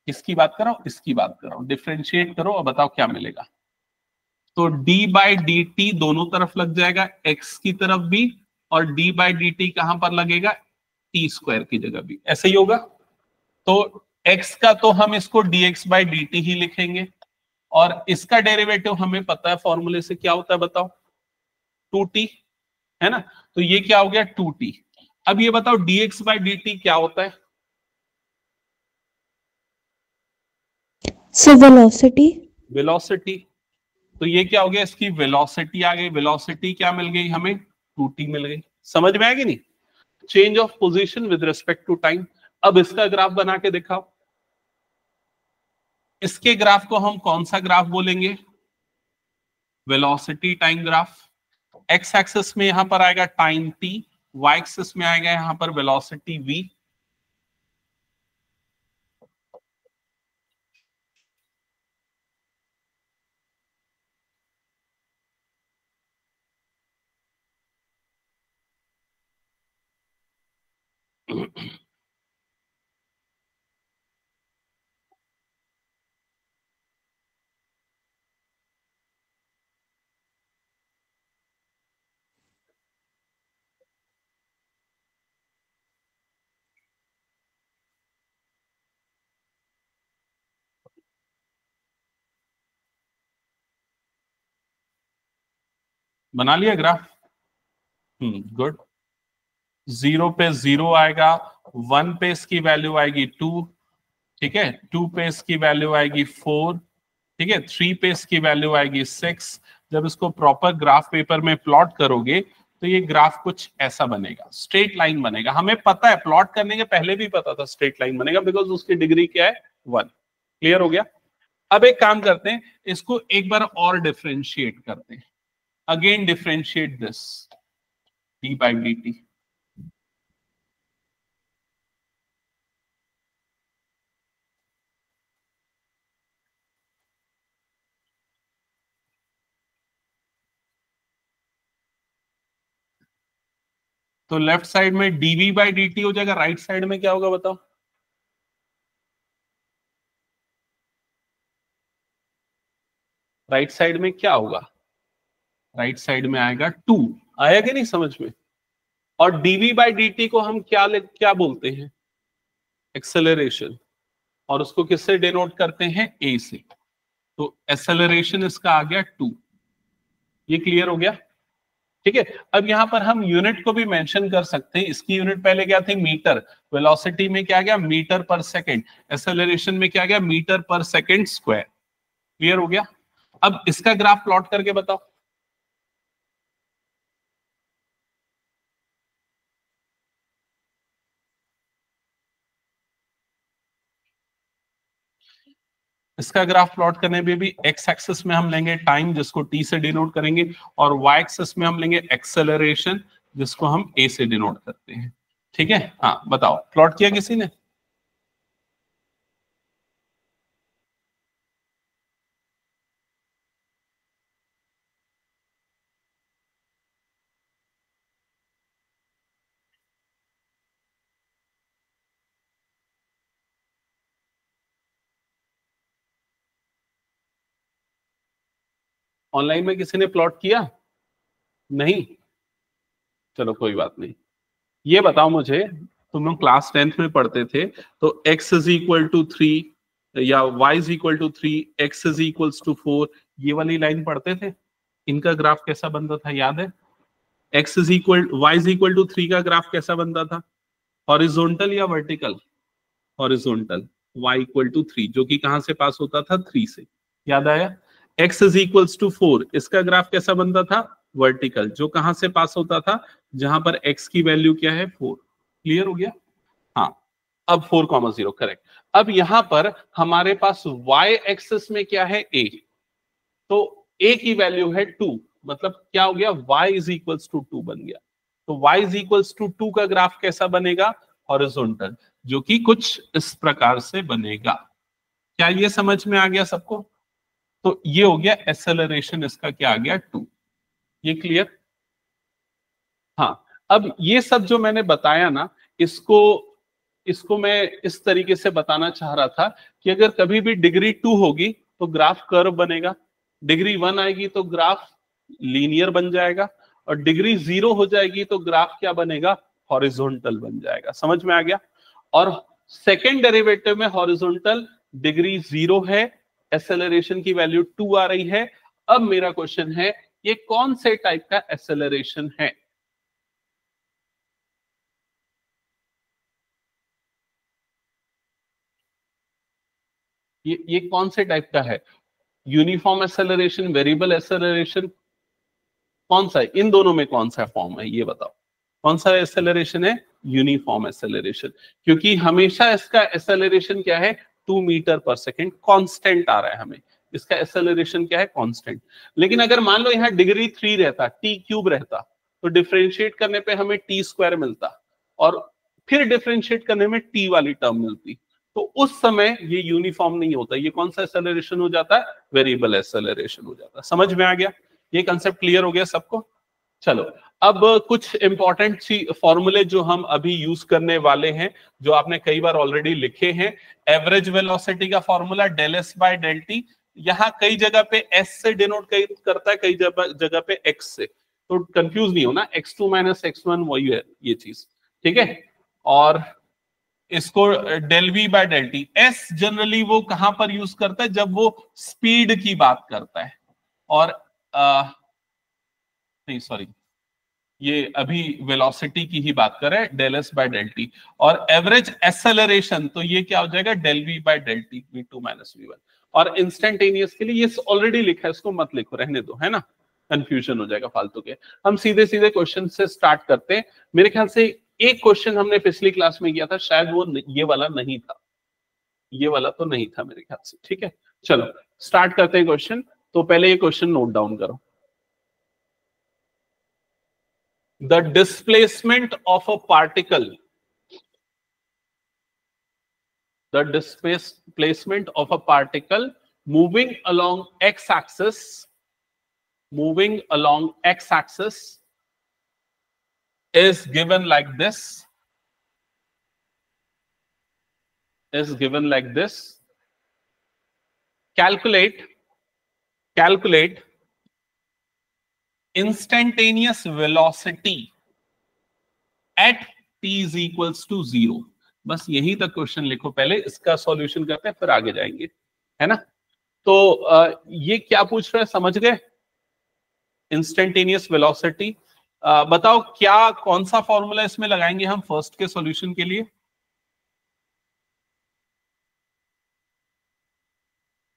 किसकी बात कर रहा हूं, इसकी बात कर रहा हूं। डिफरेंशिएट करो और बताओ क्या मिलेगा। तो d बाई डी टी दोनों तरफ लग जाएगा, x की तरफ भी, और d बाई डी टी कहां पर लगेगा, टी स्क्वायर की जगह भी, ऐसे ही होगा। तो x का तो हम इसको dx बाई डी टी ही लिखेंगे, और इसका डेरिवेटिव हमें पता है फॉर्मूले से क्या होता है बताओ, 2t, है ना। तो ये क्या हो गया, 2t। अब ये बताओ dx बाई डी टी क्या होता है, So velocity. वेलोसिटी। तो ये क्या हो गया, इसकी वेलोसिटी आ गई। वेलोसिटी क्या मिल गई हमें, 2t मिल गई। समझ में आएगी नहीं, change of position with respect to time. अब इसका ग्राफ बना के दिखाओ। इसके ग्राफ को हम कौन सा ग्राफ बोलेंगे, velocity time graph. X axis में यहां पर आएगा टाइम t, y एक्सिस में आएगा यहाँ पर वेलोसिटी v, बना लिया ग्राफ? गुड। 0 पे 0 आएगा, 1 पे इसकी वैल्यू आएगी 2, ठीक है, 2 पे इसकी वैल्यू आएगी 4, ठीक है, 3 पे इसकी वैल्यू आएगी 6। जब इसको प्रॉपर ग्राफ पेपर में प्लॉट करोगे तो ये ग्राफ कुछ ऐसा बनेगा, स्ट्रेट लाइन बनेगा। हमें पता है, प्लॉट करने के पहले भी पता था स्ट्रेट लाइन बनेगा, बिकॉज उसकी डिग्री क्या है 1। क्लियर हो गया? अब एक काम करते हैं, इसको एक बार और डिफरेंशिएट करते हैं। Again differentiate this D by D T. तो लेफ्ट साइड में dv बाई डी टी हो जाएगा, राइट साइड में क्या होगा बताओ? राइट साइड में क्या होगा? राइट साइड में आएगा 2। आया कि नहीं समझ में? और dv बाई डी टी को हम क्या बोलते हैं? एक्सेलरेशन। और उसको किससे डिनोट करते हैं? a से। तो एक्सेलरेशन इसका आ गया 2। ये क्लियर हो गया? ठीक है। अब यहां पर हम यूनिट को भी मेंशन कर सकते हैं। इसकी यूनिट पहले क्या थी? मीटर। वेलोसिटी में क्या गया? मीटर पर सेकंड। एक्सेलरेशन में क्या गया? मीटर पर सेकंड स्क्वायर। क्लियर हो गया? अब इसका ग्राफ प्लॉट करके बताओ। इसका ग्राफ प्लॉट करने में भी एक्स एक्सिस में हम लेंगे टाइम, जिसको टी से डिनोट करेंगे, और वाई एक्सिस में हम लेंगे एक्सेलरेशन, जिसको हम ए से डिनोट करते हैं। ठीक है? हाँ बताओ, प्लॉट किया किसी ने? ऑनलाइन में किसी ने प्लॉट किया? नहीं? चलो कोई बात नहीं। ये बताओ मुझे, तुम लोग क्लास 10th में पढ़ते थे, तो x इज इक्वल टू 3 या y is equal to 3, x is equals to 4, ये वाली लाइन पढ़ते थे? इनका ग्राफ कैसा बनता था याद है? x is equal y is equal to 3 का ग्राफ कैसा बनता था? हॉरिजॉन्टल या vertical? Horizontal. y equal to 3, जो कि कहां से पास होता था? 3 से। याद आया? x इज इक्वल्स टू 4, इसका ग्राफ कैसा बनता था? वर्टिकल, जो कहां से पास होता था? जहां पर x की वैल्यू क्या है? 4। क्लियर हो गया? हाँ। अब 4,0 करेक्ट। अब यहां पर हमारे पास y एक्सिस में क्या है? a। तो a की वैल्यू है 2, मतलब क्या हो गया? y इज इक्वल्स टू 2 बन गया। तो y इज इक्वल्स टू 2 का ग्राफ कैसा बनेगा? हॉरिजॉन्टल, जो कि कुछ इस प्रकार से बनेगा। क्या ये समझ में आ गया सबको? तो ये हो गया एक्सेलरेशन, इसका क्या आ गया? 2। ये क्लियर? हाँ। अब ये सब जो मैंने बताया ना, इसको मैं इस तरीके से बताना चाह रहा था कि अगर कभी भी डिग्री 2 होगी तो ग्राफ कर्व बनेगा, डिग्री 1 आएगी तो ग्राफ लीनियर बन जाएगा, और डिग्री 0 हो जाएगी तो ग्राफ क्या बनेगा? हॉरिजॉन्टल बन जाएगा। समझ में आ गया? और सेकेंड डेरिवेटिव में हॉरिजॉन्टल, डिग्री 0 है, एक्सेलरेशन की वैल्यू 2 आ रही है। अब मेरा क्वेश्चन है, ये कौन से टाइप का एक्सेलरेशन है? ये कौन से टाइप का है? यूनिफॉर्म एक्सेलरेशन, वेरिएबल एक्सेलरेशन, कौन सा है? इन दोनों में कौन सा फॉर्म है ये बताओ? कौन सा एक्सेलरेशन है? यूनिफॉर्म एक्सेलरेशन, क्योंकि हमेशा इसका एक्सेलरेशन क्या है? 2 मीटर पर सेकेंड कांस्टेंट आ रहा है हमें। इसका एक्सेलरेशन क्या है? कांस्टेंट। लेकिन अगर मान लो यहाँ डिग्री 3 रहता, टी क्यूब रहता, तो डिफरेंशिएट करने पे हमें टी स्क्वायर मिलता और फिर डिफरेंशिएट करने में टी वाली टर्म मिलती, तो उस समय ये यूनिफॉर्म नहीं होता, ये कौन सा एक्सेलरेशन हो जाता है, वेरिएबल एक्सेलरेशन हो जाता है। समझ में आ गया, ये कंसेप्ट क्लियर हो गया सबको। चलो अब कुछ इंपॉर्टेंट सी फॉर्मूले जो हम अभी यूज करने वाले हैं, जो आपने कई बार ऑलरेडी लिखे हैं। एवरेज वेलोसिटी का formula del S by del T, यहाँ कई जगह पे एस से डिनोट करता है, कई जगह पे एक्स से, तो कंफ्यूज नहीं होना, x2 माइनस x1 वही है ये चीज, ठीक है। और इसको del we by del T, S generally वो कहां पर यूज करता है, जब वो स्पीड की बात करता है, और नहीं सॉरी, ये अभी वेलोसिटी की ही बात कर रहे हैं, del S by del t. और एवरेज एक्सेलरेशन, तो ये क्या हो जाएगा, del we by del t, v2 minus v1। और इंस्टेंटेनियस के लिए ये ऑलरेडी लिखा है, इसको मत लिखो, रहने दो, है ना, कंफ्यूजन हो जाएगा फालतू के। हम सीधे सीधे क्वेश्चन से स्टार्ट करते हैं। मेरे ख्याल से एक क्वेश्चन हमने पिछली क्लास में किया था, शायद वो ये वाला नहीं था, ये वाला तो नहीं था मेरे ख्याल से, ठीक है। चलो स्टार्ट करते हैं क्वेश्चन। तो पहले ये क्वेश्चन नोट डाउन करो। The displacement of a particle, the displacement of a particle moving along x-axis, moving along x-axis is given like this, is given like this. Calculate instantaneous velocity at t is equals to 0। बस यही तक question लिखो, पहले इसका solution करते हैं फिर आगे जाएंगे, है ना। तो ये क्या पूछ रहा है, समझ गए, इंस्टेंटेनियस वेलोसिटी। बताओ क्या, कौन सा फॉर्मूला इसमें लगाएंगे हम फर्स्ट के सॉल्यूशन के लिए।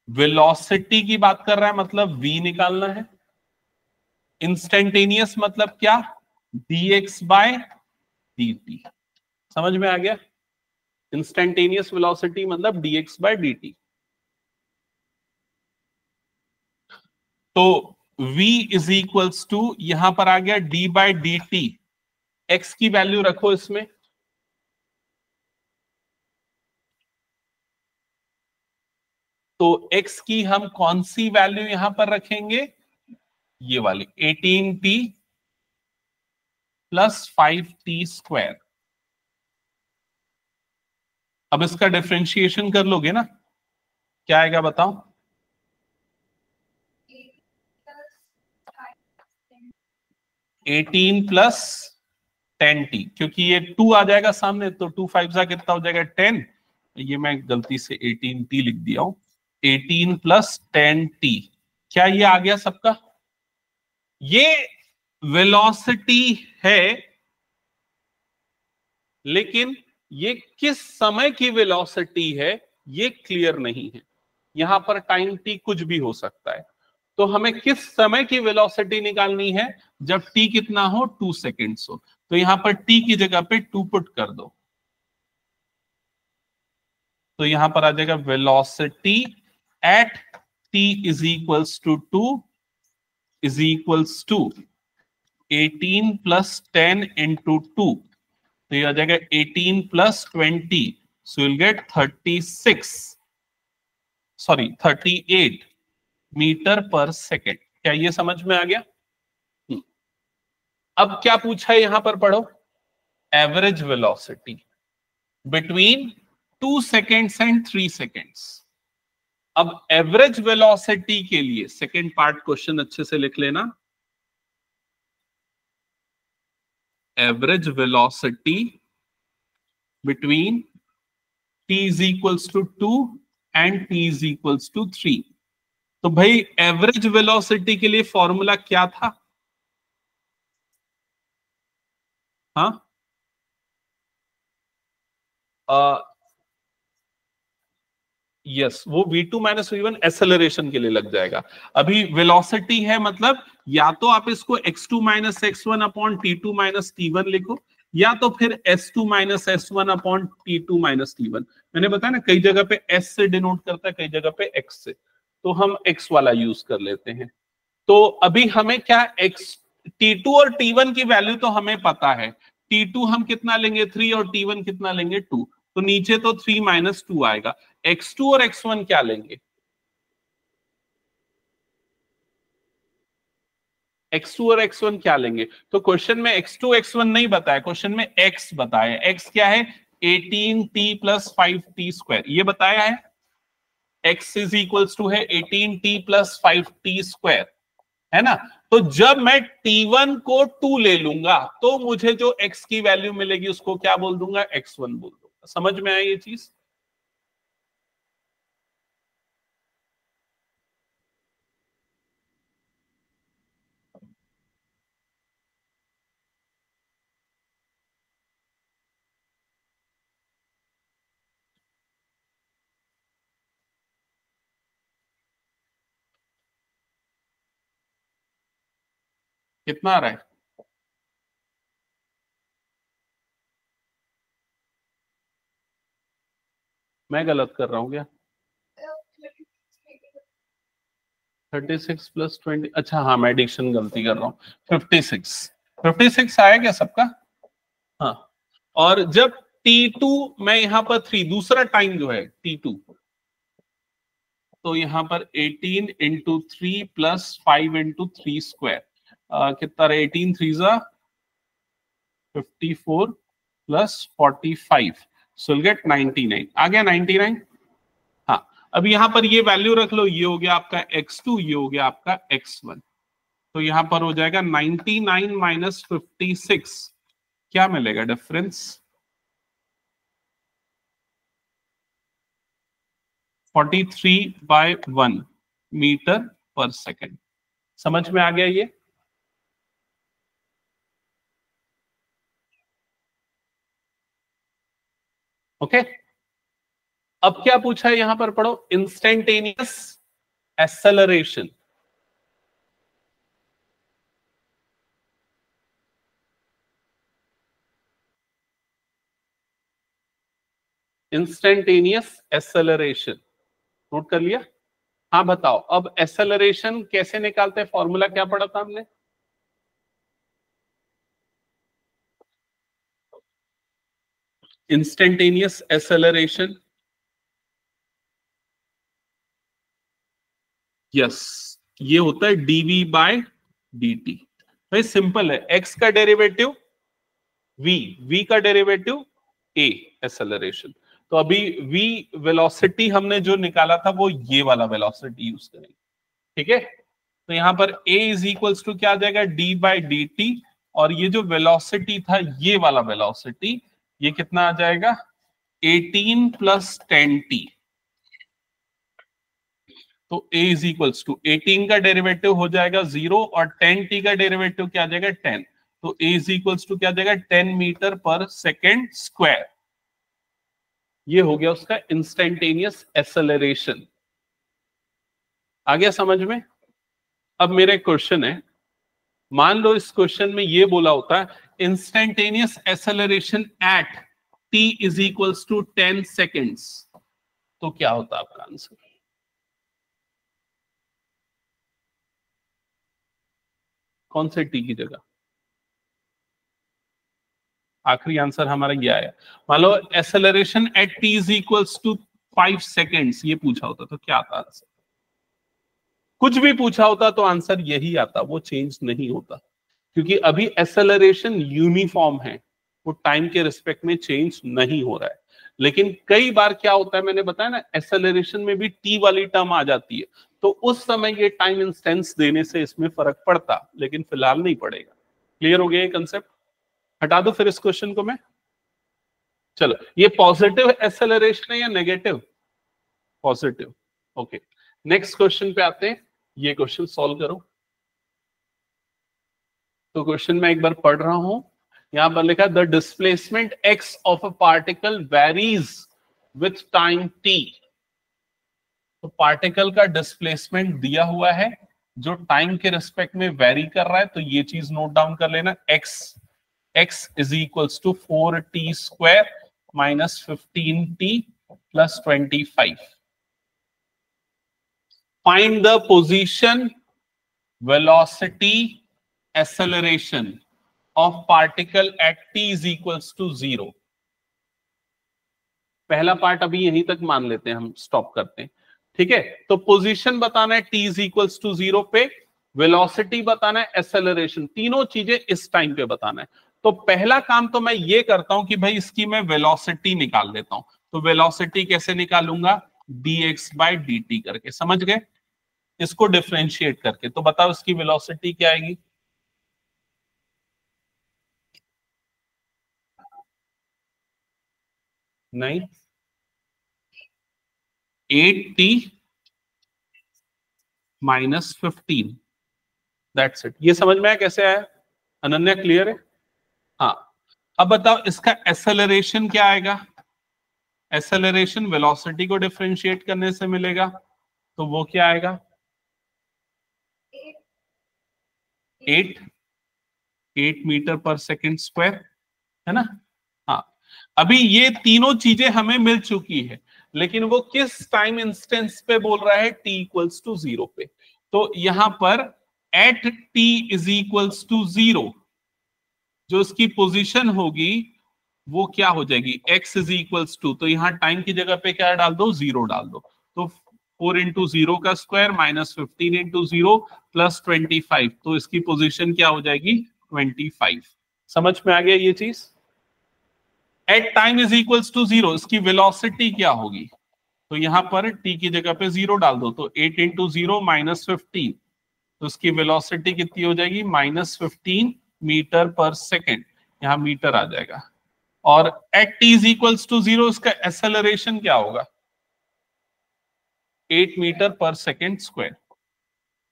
वेलोसिटी की बात कर रहा है, मतलब v निकालना है। इंस्टेंटेनियस मतलब क्या, dx बाय dt। समझ में आ गया, इंस्टेंटेनियस वेलोसिटी मतलब dx बाय dt। तो v इज इक्वल्स टू, यहां पर आ गया d बाय dt, x की वैल्यू रखो इसमें, तो x की हम कौन सी वैल्यू यहां पर रखेंगे, ये वाली 18t प्लस 5t स्क्वायर। अब इसका डिफरेंशिएशन कर लोगे ना, क्या आएगा बताओ, 18 प्लस 10t, क्योंकि ये 2 आ जाएगा सामने, तो 2 5 जा कितना हो जाएगा 10, ये मैं गलती से 18t लिख दिया हूं, 18 प्लस 10t, क्या ये आ गया सबका। ये वेलोसिटी है, लेकिन ये किस समय की वेलोसिटी है ये क्लियर नहीं है, यहां पर टाइम t कुछ भी हो सकता है। तो हमें किस समय की वेलोसिटी निकालनी है, जब t कितना हो, 2 सेकेंड्स हो, तो यहां पर t की जगह पे 2 पुट कर दो, तो यहां पर आ जाएगा velocity at t is equals to 2 is equals to 18 plus 10 into 2, तो ये आ जाएगा 18 plus 20, so will get 38 metre per second. क्या ये समझ में आ गया। अब क्या पूछा है यहां पर पढ़ो, average velocity between 2 seconds and 3 seconds. अब एवरेज वेलोसिटी के लिए सेकेंड पार्ट क्वेश्चन अच्छे से लिख लेना, average velocity between t is equals to 2 and t is equals to 3। तो भाई एवरेज वेलोसिटी के लिए फॉर्मूला क्या था, हाँ यस, वो v2 माइनस v1 एक्सेलरेशन के लिए लग जाएगा। अभी वेलोसिटी है, मतलब या तो आप इसको x2 minus x1 upon t2 minus t1 लिखो, या तो फिर s2 minus s1 upon t2 minus t1। मैंने बताया ना, कई जगह पे s से डिनोट करता है, कई जगह पे x से, तो हम x वाला यूज कर लेते हैं। तो अभी हमें क्या, x T2 और T1 की वैल्यू तो हमें पता है। T2 हम कितना लेंगे 3 और T1 कितना लेंगे 2, तो नीचे तो 3 - 2 आएगा। X2 और X1 क्या लेंगे? X2 और X1 क्या लेंगे? तो क्वेश्चन में X2 X1 नहीं बताया, क्वेश्चन में X बताया। X क्या है? 18t + 5t², ये बताया है। X इज इक्वल्स टू है 18t + 5t², है ना। तो जब मैं T1 को 2 ले लूंगा तो मुझे जो X की वैल्यू मिलेगी उसको क्या बोल दूंगा? X1 बोल दूंगा। समझ में आई ये चीज? कितना आ रहा है? मैं गलत कर रहा हूं क्या? 36 + 20, अच्छा हाँ मैं एडिशन गलती कर रहा हूँ। 56 आया क्या सबका? हाँ। और जब T2, मैं यहां पर 3 दूसरा टाइम जो है T2, तो यहां पर 18 × 3 + 5 × 3², कितना रहा? 18 3 ज़ा 54 + 45, so we'll get 99। आ गया 99? हाँ। अब यहां पर ये वैल्यू रख लो, ये हो गया आपका X2, ये हो गया आपका X1। तो यहां पर हो जाएगा 99 - 56, क्या मिलेगा डिफरेंस? 43/1 metre per second. समझ में आ गया ये? ओके। अब क्या पूछा है यहां पर, पढ़ो। Instantaneous acceleration. Instantaneous acceleration note कर लिया? हाँ बताओ, अब एक्सेलरेशन कैसे निकालते हैं? फॉर्मूला क्या पढ़ा था हमने? इंस्टेंटेनियस एक्सेलरेशन, यस, ये होता है dv/dt। भाई सिंपल है, x का डेरिवेटिव v का डेरिवेटिव a, एक्सेलरेशन। तो अभी v वेलोसिटी हमने जो निकाला था वो ये वाला वेलोसिटी यूज करेंगे, ठीक है। तो यहां पर a इज इक्वल्स टू क्या आ जाएगा? d/dt, और ये जो वेलोसिटी था ये वाला वेलोसिटी, ये कितना आ जाएगा? 18 + 10t। तो a इज इक्वल्स टू 18 का डेरिवेटिव हो जाएगा 0 और 10t का डेरिवेटिव क्या आ जाएगा? 10। तो a इज इक्वल्स टू क्या आ जाएगा? 10 मीटर पर सेकेंड स्क्वायर। ये हो गया उसका इंस्टेंटेनियस एक्सेलरेशन। आ गया समझ में? अब मेरा एक क्वेश्चन है, मान लो इस क्वेश्चन में ये बोला होता है instantaneous acceleration at t is equals to 10 seconds, तो क्या होता आपका आंसर? कौन से t की जगह? आखिरी आंसर हमारा ये आया। मान लो acceleration at t is equals to 5 seconds, ये पूछा होता तो क्या आता आंसर? कुछ भी पूछा होता तो आंसर यही आता, वो चेंज नहीं होता, क्योंकि अभी एक्सेलरेशन यूनिफॉर्म है, वो टाइम के रिस्पेक्ट में चेंज नहीं हो रहा है। लेकिन कई बार क्या होता है, मैंने बताया ना, एक्सेलरेशन में भी टी वाली टर्म आ जाती है, तो उस समय ये टाइम इंस्टेंस देने से इसमें फर्क पड़ता, लेकिन फिलहाल नहीं पड़ेगा। क्लियर हो गया ये कंसेप्ट? हटा दो फिर इस क्वेश्चन को मैं। चलो, ये पॉजिटिव एक्सेलरेशन है या negative? Positive. Okay, next question पे आते हैं। ये क्वेश्चन सॉल्व करो। तो क्वेश्चन मैं एक बार पढ़ रहा हूं। यहां पर लिखा, the displacement x of a particle varies with time T. तो पार्टिकल का डिस्प्लेसमेंट दिया हुआ है जो टाइम के रिस्पेक्ट में वेरी कर रहा है, तो ये चीज नोट डाउन कर लेना। x is equals to 4t² - 15t + 25। Find the position, velocity acceleration of particle at t is equals to 0. पहला पार्ट अभी यहीं तक मान लेते हैं, हम स्टॉप करते हैं, ठीक है। तो पोजीशन बताना है t इज इक्वल्स टू 0 पे, वेलोसिटी बताना है, एक्सेलरेशन, तीनों चीजें इस टाइम पे बताना है। तो पहला काम तो मैं ये करता हूं कि भाई इसकी मैं वेलोसिटी निकाल लेता हूं। तो वेलोसिटी कैसे निकालूंगा? dx बाई dt करके, समझ गए? इसको डिफरेंशिएट करके। तो बताओ इसकी वेलोसिटी क्या आएगी? नहीं, 8t माइनस 15, दैट्स इट। ये समझ में आया कैसे आया? अनन्या क्लियर है? हाँ। अब बताओ इसका एक्सेलरेशन क्या आएगा? एक्सेलरेशन वेलोसिटी को डिफरेंशिएट करने से मिलेगा, तो वो क्या आएगा? 8 मीटर पर सेकेंड स्क्वायर, है ना? हाँ। अभी ये तीनों चीजें हमें मिल चुकी है, लेकिन वो किस टाइम इंस्टेंस पे बोल रहा है? t इक्वल्स टू 0 पे। तो यहां पर at t is equals to 0 जो इसकी पोजीशन होगी वो क्या हो जाएगी? x इज इक्वल्स टू, तो यहाँ टाइम की जगह पे क्या डाल दो? 0 डाल दो। तो 4 इंटू 0 का स्क्वायर माइनस 15 इंटू 0 प्लस 25, तो इसकी पोजीशन क्या हो जाएगी? 25। समझ में आ गया ये चीज? At time is equals to 0 इसकी वेलोसिटी क्या होगी? तो यहां पर t की जगह पे 0 डाल दो, तो 8 इंटू 0 माइनस 15, तो उसकी वेलोसिटी कितनी हो जाएगी? माइनस 15 मीटर पर सेकेंड, यहां मीटर आ जाएगा। और at t is equals to 0 इसका एक्सेलरेशन क्या होगा? 8 metre per second square,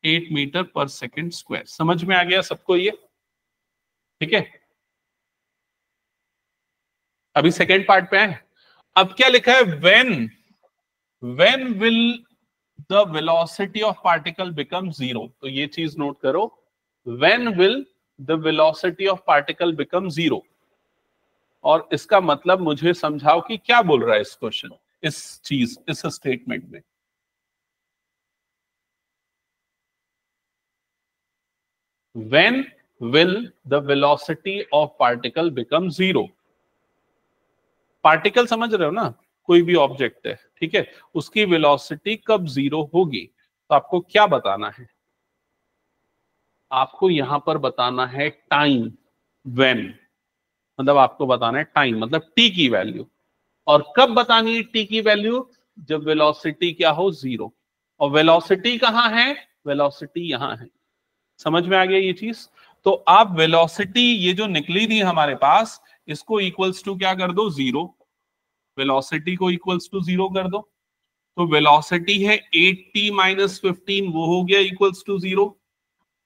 8 metre per second square. समझ में आ गया सबको ये? ठीक है, अभी सेकेंड पार्ट पे आए। अब क्या लिखा है? when will the velocity of particle become 0? तो ये चीज नोट करो, when will the velocity of particle become 0? और इसका मतलब मुझे समझाओ कि क्या बोल रहा है इस क्वेश्चन, इस स्टेटमेंट में। When will the velocity of particle become 0? Particle समझ रहे हो ना? कोई भी ऑब्जेक्ट है, ठीक है, उसकी वेलोसिटी कब 0 होगी? तो आपको क्या बताना है? आपको यहां पर बताना है टाइम, व्हेन, मतलब आपको बताना है टाइम, मतलब t की वैल्यू। और कब बतानी है t की वैल्यू? जब वेलोसिटी क्या हो? 0। और वेलोसिटी कहां है? वेलोसिटी यहां है। समझ में आ गया ये चीज? तो आप वेलोसिटी ये जो निकली थी हमारे पास, इसको इक्वल्स टू क्या कर दो? 0। वेलोसिटी को इक्वल्स टू 0 कर दो। तो वेलोसिटी है 8t माइनस 15, वो हो गया इक्वल्स टू 0।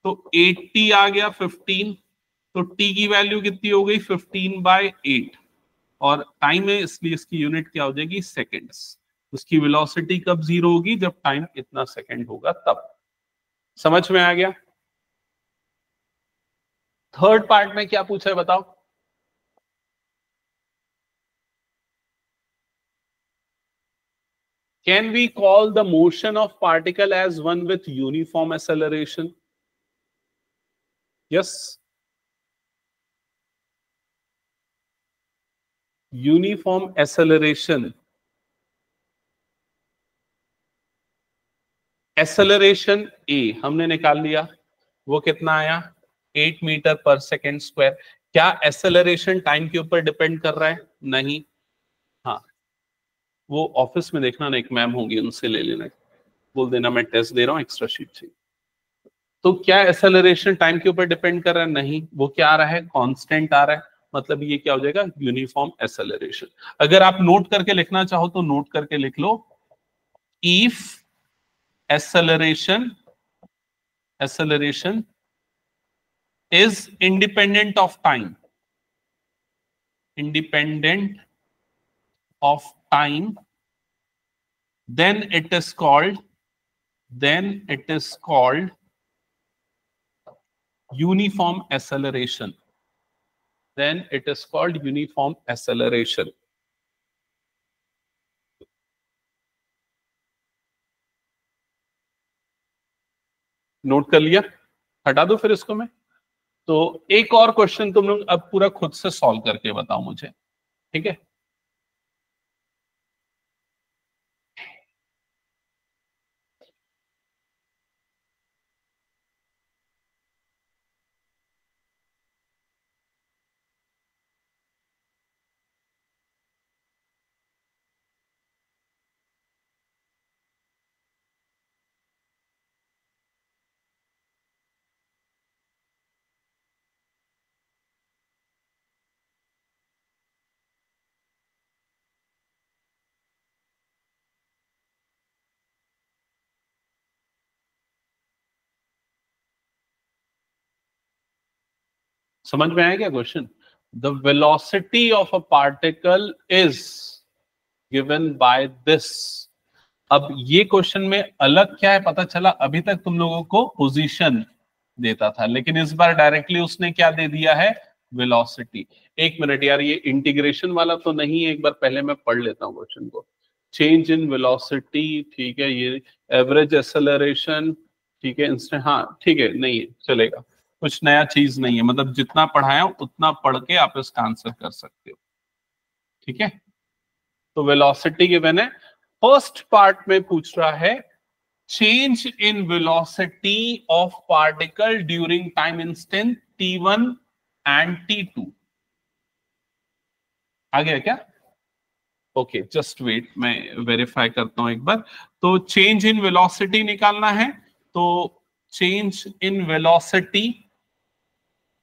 तो 8t आ गया 15, तो t की वैल्यू कितनी हो गई? 15/8। और टाइम है इसलिए इसकी यूनिट क्या हो जाएगी? सेकेंड्स। उसकी वेलोसिटी कब 0 होगी? जब टाइम इतना सेकेंड होगा तब। समझ में आ गया? थर्ड पार्ट में क्या पूछा है बताओ? Can we call the motion of particle as one with uniform acceleration? Yes. Uniform acceleration. Acceleration A हमने निकाल लिया, वो कितना आया? 8 मीटर पर सेकेंड स्क्वायर। क्या एक्सेलरेशन टाइम के ऊपर डिपेंड कर रहा है? नहीं। हाँ, वो ऑफिस में देखना ना, एक मैम होंगी, उनसे ले लेना, बोल देना मैं टेस्ट दे रहा हूँ, एक्स्ट्रा शीट चाहिए। तो क्या एक्सेलरेशन टाइम के ऊपर डिपेंड कर रहा है? नहीं। वो क्या आ रहा है? कांस्टेंट आ रहा है। मतलब ये क्या हो जाएगा? Uniform acceleration. अगर आप नोट करके लिखना चाहो तो नोट करके लिख लो, if acceleration is independent of time, independent of time, then it is called uniform acceleration. Then it is called uniform acceleration. Note कर लिया? हटा दो फिर इसको मैं। तो एक और क्वेश्चन तुम लोग अब पूरा खुद से सॉल्व करके बताओ मुझे, ठीक है? समझ में आया क्या question? The velocity of a particle is given by this. अब ये क्वेश्चन में अलग क्या है पता चला, अभी तक तुम लोगों को पोजीशन देता था, लेकिन इस बार डायरेक्टली उसने क्या दे दिया है? वेलोसिटी। एक मिनट यार, ये इंटीग्रेशन वाला तो नहीं है, एक बार पहले मैं पढ़ लेता हूँ क्वेश्चन को। चेंज इन वेलोसिटी, ठीक है, ये एवरेज एक्सेलरेशन, ठीक है, इंस्टेंट, हाँ ठीक है, नहीं है, चलेगा, कुछ नया चीज नहीं है, मतलब जितना पढ़ाया उतना पढ़ के आप इसका आंसर कर सकते हो, ठीक है? तो वेलोसिटी गिवन है। फर्स्ट पार्ट में पूछ रहा है change in velocity of particle during time instant t1 and t2। आ गया क्या? ओके, जस्ट वेट, मैं वेरीफाई करता हूं एक बार। तो चेंज इन वेलोसिटी निकालना है, तो चेंज इन वेलोसिटी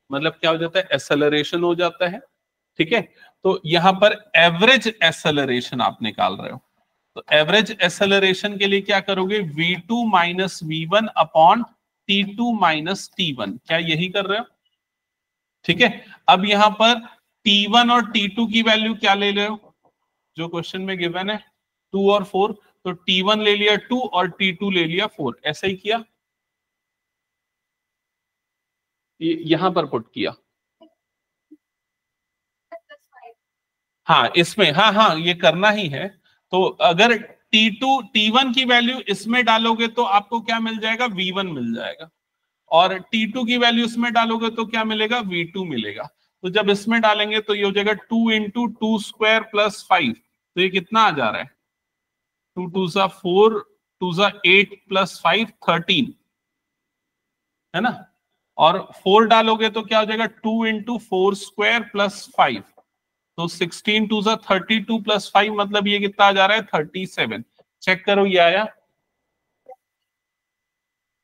मतलब क्या हो जाता है? एक्सेलरेशन हो जाता है, ठीक है? तो यहां पर एवरेज एक्सेलरेशन आप निकाल रहे हो, तो एवरेज एक्सेलरेशन के लिए क्या करोगे? v2 minus v1 upon t2 minus t1, क्या यही कर रहे हो? ठीक है। अब यहां पर t1 और t2 की वैल्यू क्या ले रहे हो? जो क्वेश्चन में गिवन है 2 और 4, तो t1 ले लिया 2 और t2 ले लिया 4, ऐसा ही किया, यहां पर पुट किया। हाँ इसमें, हाँ हाँ ये करना ही है। तो अगर t2 t1 की वैल्यू इसमें डालोगे तो आपको क्या मिल जाएगा? v1 मिल जाएगा, और t2 की वैल्यू इसमें डालोगे तो क्या मिलेगा? v2 मिलेगा। तो जब इसमें डालेंगे तो ये हो जाएगा 2 इंटू 2 स्क्वायर प्लस 5, तो ये कितना आ जा रहा है? 2 2 सा 4, 2 सा 8 प्लस 5 13, है ना? और 4 डालोगे तो क्या हो जाएगा? 2 इंटू 4 स्क्वायर प्लस 5, तो 16 2 सा 32 प्लस 5, मतलब ये कितना आ जा रहा है? 37। चेक करो ये आया?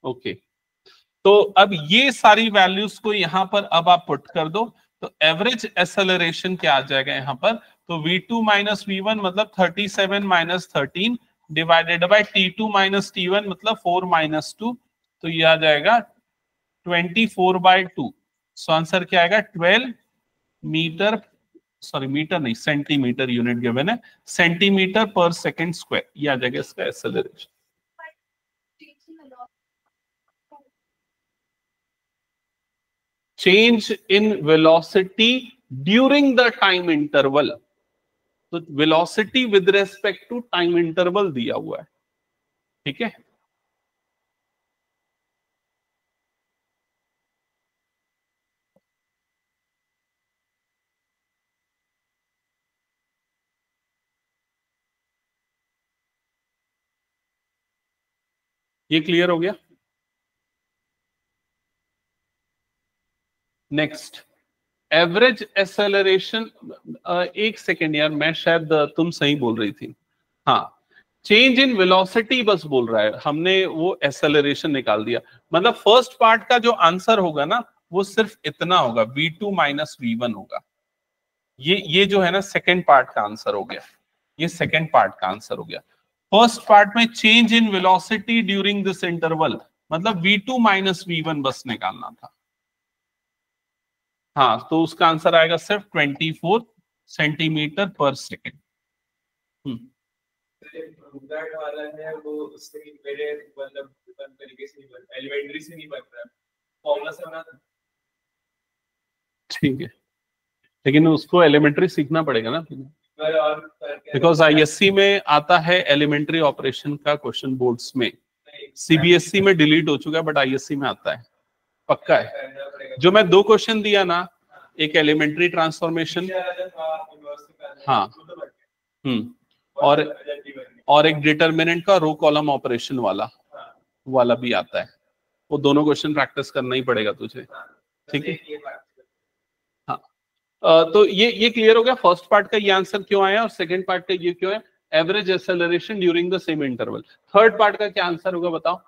ओके, तो अब ये सारी वैल्यूज को यहां पर अब आप पुट कर दो, तो एवरेज एक्सेलरेशन क्या आ जाएगा यहां पर? तो v2 माइनस v1 मतलब 37 minus 13 divided by t2 minus t1 मतलब 4 माइनस 2, तो ये आ जाएगा 24/2। सो आंसर क्या आएगा? 12 मीटर, सॉरी मीटर नहीं, सेंटीमीटर यूनिट गिवन है, सेंटीमीटर पर सेकेंड स्क्वायर, ये आ जाएगा इसका acceleration. Change in velocity during the time interval, तो velocity with respect to time interval दिया हुआ है, ठीक है? ये क्लियर हो गया? नेक्स्ट, एवरेज एक्सेलरेशन, एक सेकेंड यार, मैं शायद तुम सही बोल रही थी, हाँ, चेंज इन वेलोसिटी बस बोल रहा है, हमने वो एक्सेलरेशन निकाल दिया। मतलब फर्स्ट पार्ट का जो आंसर होगा ना वो सिर्फ इतना होगा, v2 माइनस v1 होगा। ये जो है ना सेकेंड पार्ट का आंसर हो गया, ये सेकेंड पार्ट का आंसर हो गया। फर्स्ट पार्ट में change in velocity during this interval मतलब v2 माइनस v1 बस निकालना था। हाँ, तो उसका आंसर आएगा सिर्फ 24 सेंटीमीटर पर सेकेंड। वाला है वो उससे मेरे मतलब तरीके से नहीं बन, एलिमेंट्री से नहीं बन रहा, फॉर्मूला से बना था। ठीक है, लेकिन उसको एलिमेंट्री सीखना पड़ेगा ना, बिकॉज आईएससी में आता है एलिमेंट्री ऑपरेशन का क्वेश्चन बोर्ड्स में, सीबीएसई में डिलीट हो चुका है बट आईएससी में आता है। पक्का है। जो मैं 2 क्वेश्चन दिया ना, एक एलिमेंट्री ट्रांसफॉर्मेशन, हाँ, और एक डिटरमिनेंट का रो कॉलम ऑपरेशन वाला भी आता है। वो दोनों क्वेश्चन प्रैक्टिस करना ही पड़ेगा तुझे, ठीक है। हाँ, तो ये क्लियर हो गया। फर्स्ट पार्ट का ये आंसर क्यों आया और सेकंड पार्ट का ये क्यों है, average acceleration during the same interval. Third part का क्या आंसर होगा बताओ।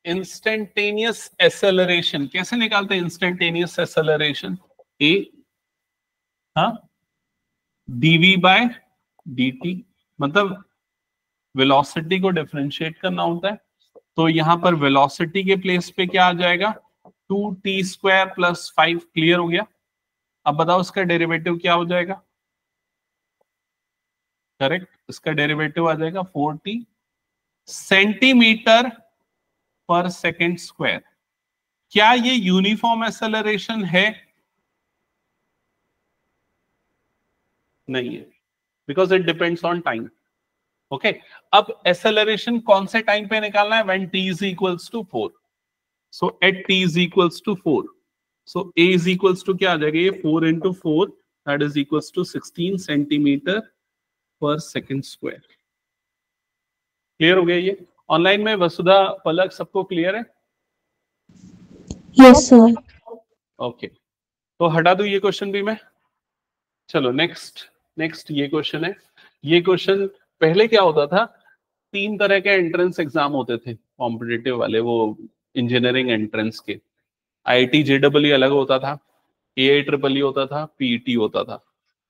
इंस्टेंटेनियस एक्सेलरेशन कैसे निकालते हैं? इंस्टेंटेनियस एक्सेलरेशन ए, हाँ, डीवी बाय dt, मतलब वेलोसिटी को डिफरेंशिएट करना होता है। तो यहां पर वेलोसिटी के प्लेस पे क्या आ जाएगा, 2t² + 5। क्लियर हो गया। अब बताओ इसका डेरिवेटिव क्या हो जाएगा। करेक्ट, इसका डेरिवेटिव आ जाएगा 4t centimetre per second square. क्या ये यूनिफॉर्म एक्सेलरेशन है? नहीं है, because it depends on time. Okay, अब एक्सेलरेशन कौन से टाइम पे निकालना है? When t is equals to 4. So at t is equals to 4, so a is equals to क्या आ जाएगा, ये 4 into 4 that is equals to 16 centimetre per second square. Clear हो गया ये? ऑनलाइन में वसुधा, पलक, सबको क्लियर है? Yes sir. ओके, तो हटा दूं ये क्वेश्चन भी मैं। चलो नेक्स्ट ये क्वेश्चन है। ये क्वेश्चन पहले क्या होता था, 3 तरह के एंट्रेंस एग्जाम होते थे कॉम्पिटिटिव वाले, वो इंजीनियरिंग एंट्रेंस के। IIT JEE अलग होता था, AIEEE होता था, PET होता था।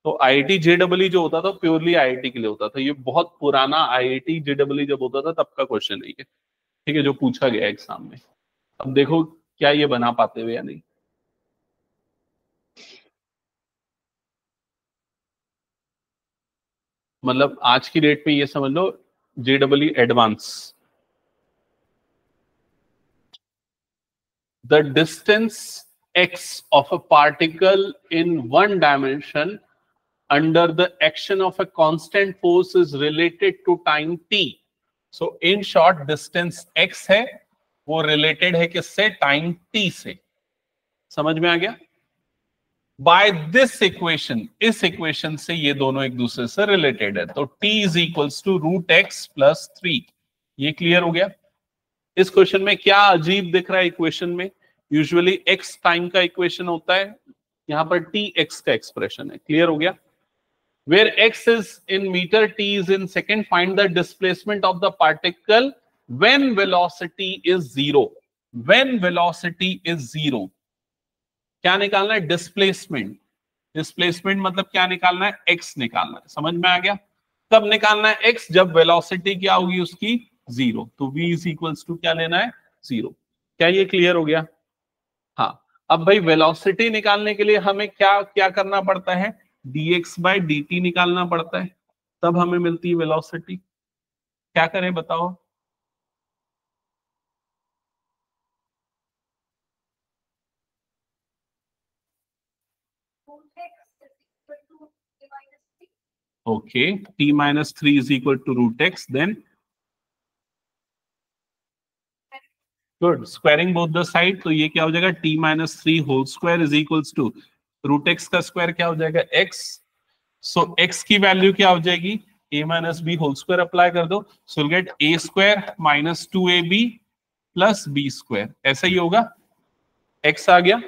तो IIT JEE जो होता था प्योरली IIT के लिए होता था। ये बहुत पुराना IIT JEE जब होता था तब का क्वेश्चन है ये, ठीक है, जो पूछा गया एग्जाम में। अब देखो क्या ये बना पाते हुए या नहीं। मतलब आज की डेट पे ये समझ लो, JEE advance, the distance x of a particle in one dimension under the action of a constant force is related to time t. So in short, distance x है वो related है किससे? टाइम t से। समझ में आ गया? By this equation, इस equation से ये दोनों एक दूसरे से रिलेटेड है। तो t is equals to √x + 3। ये क्लियर हो गया? इस क्वेश्चन में क्या अजीब दिख रहा है इक्वेशन में? यूजुअली x टाइम का इक्वेशन होता है, यहां पर t x का एक्सप्रेशन है। क्लियर हो गया? Where x is in meter, t is in second, find the displacement of the particle when velocity is 0. When velocity is 0, क्या निकालना है? डिस्प्लेसमेंट। डिस्प्लेसमेंट मतलब क्या निकालना है? x निकालना है। समझ में आ गया? कब निकालना है x? जब वेलोसिटी क्या होगी उसकी? 0। तो v इज इक्वल्स टू क्या लेना है? 0। क्या ये क्लियर हो गया? हाँ। अब भाई वेलोसिटी निकालने के लिए हमें क्या क्या करना पड़ता है? dx/dt निकालना पड़ता है, तब हमें मिलती है वेलोसिटी। क्या करें बताओ? Okay, t-3 is equal to √x, then good, squaring both the side. तो ये क्या हो जाएगा? t-3 whole square is equals to √x का स्क्वायर क्या हो जाएगा? x। सो x की वैल्यू क्या हो जाएगी? a - b whole square apply कर दो, सो गेट a² - 2ab + b²। ऐसा ही होगा। x आ गया।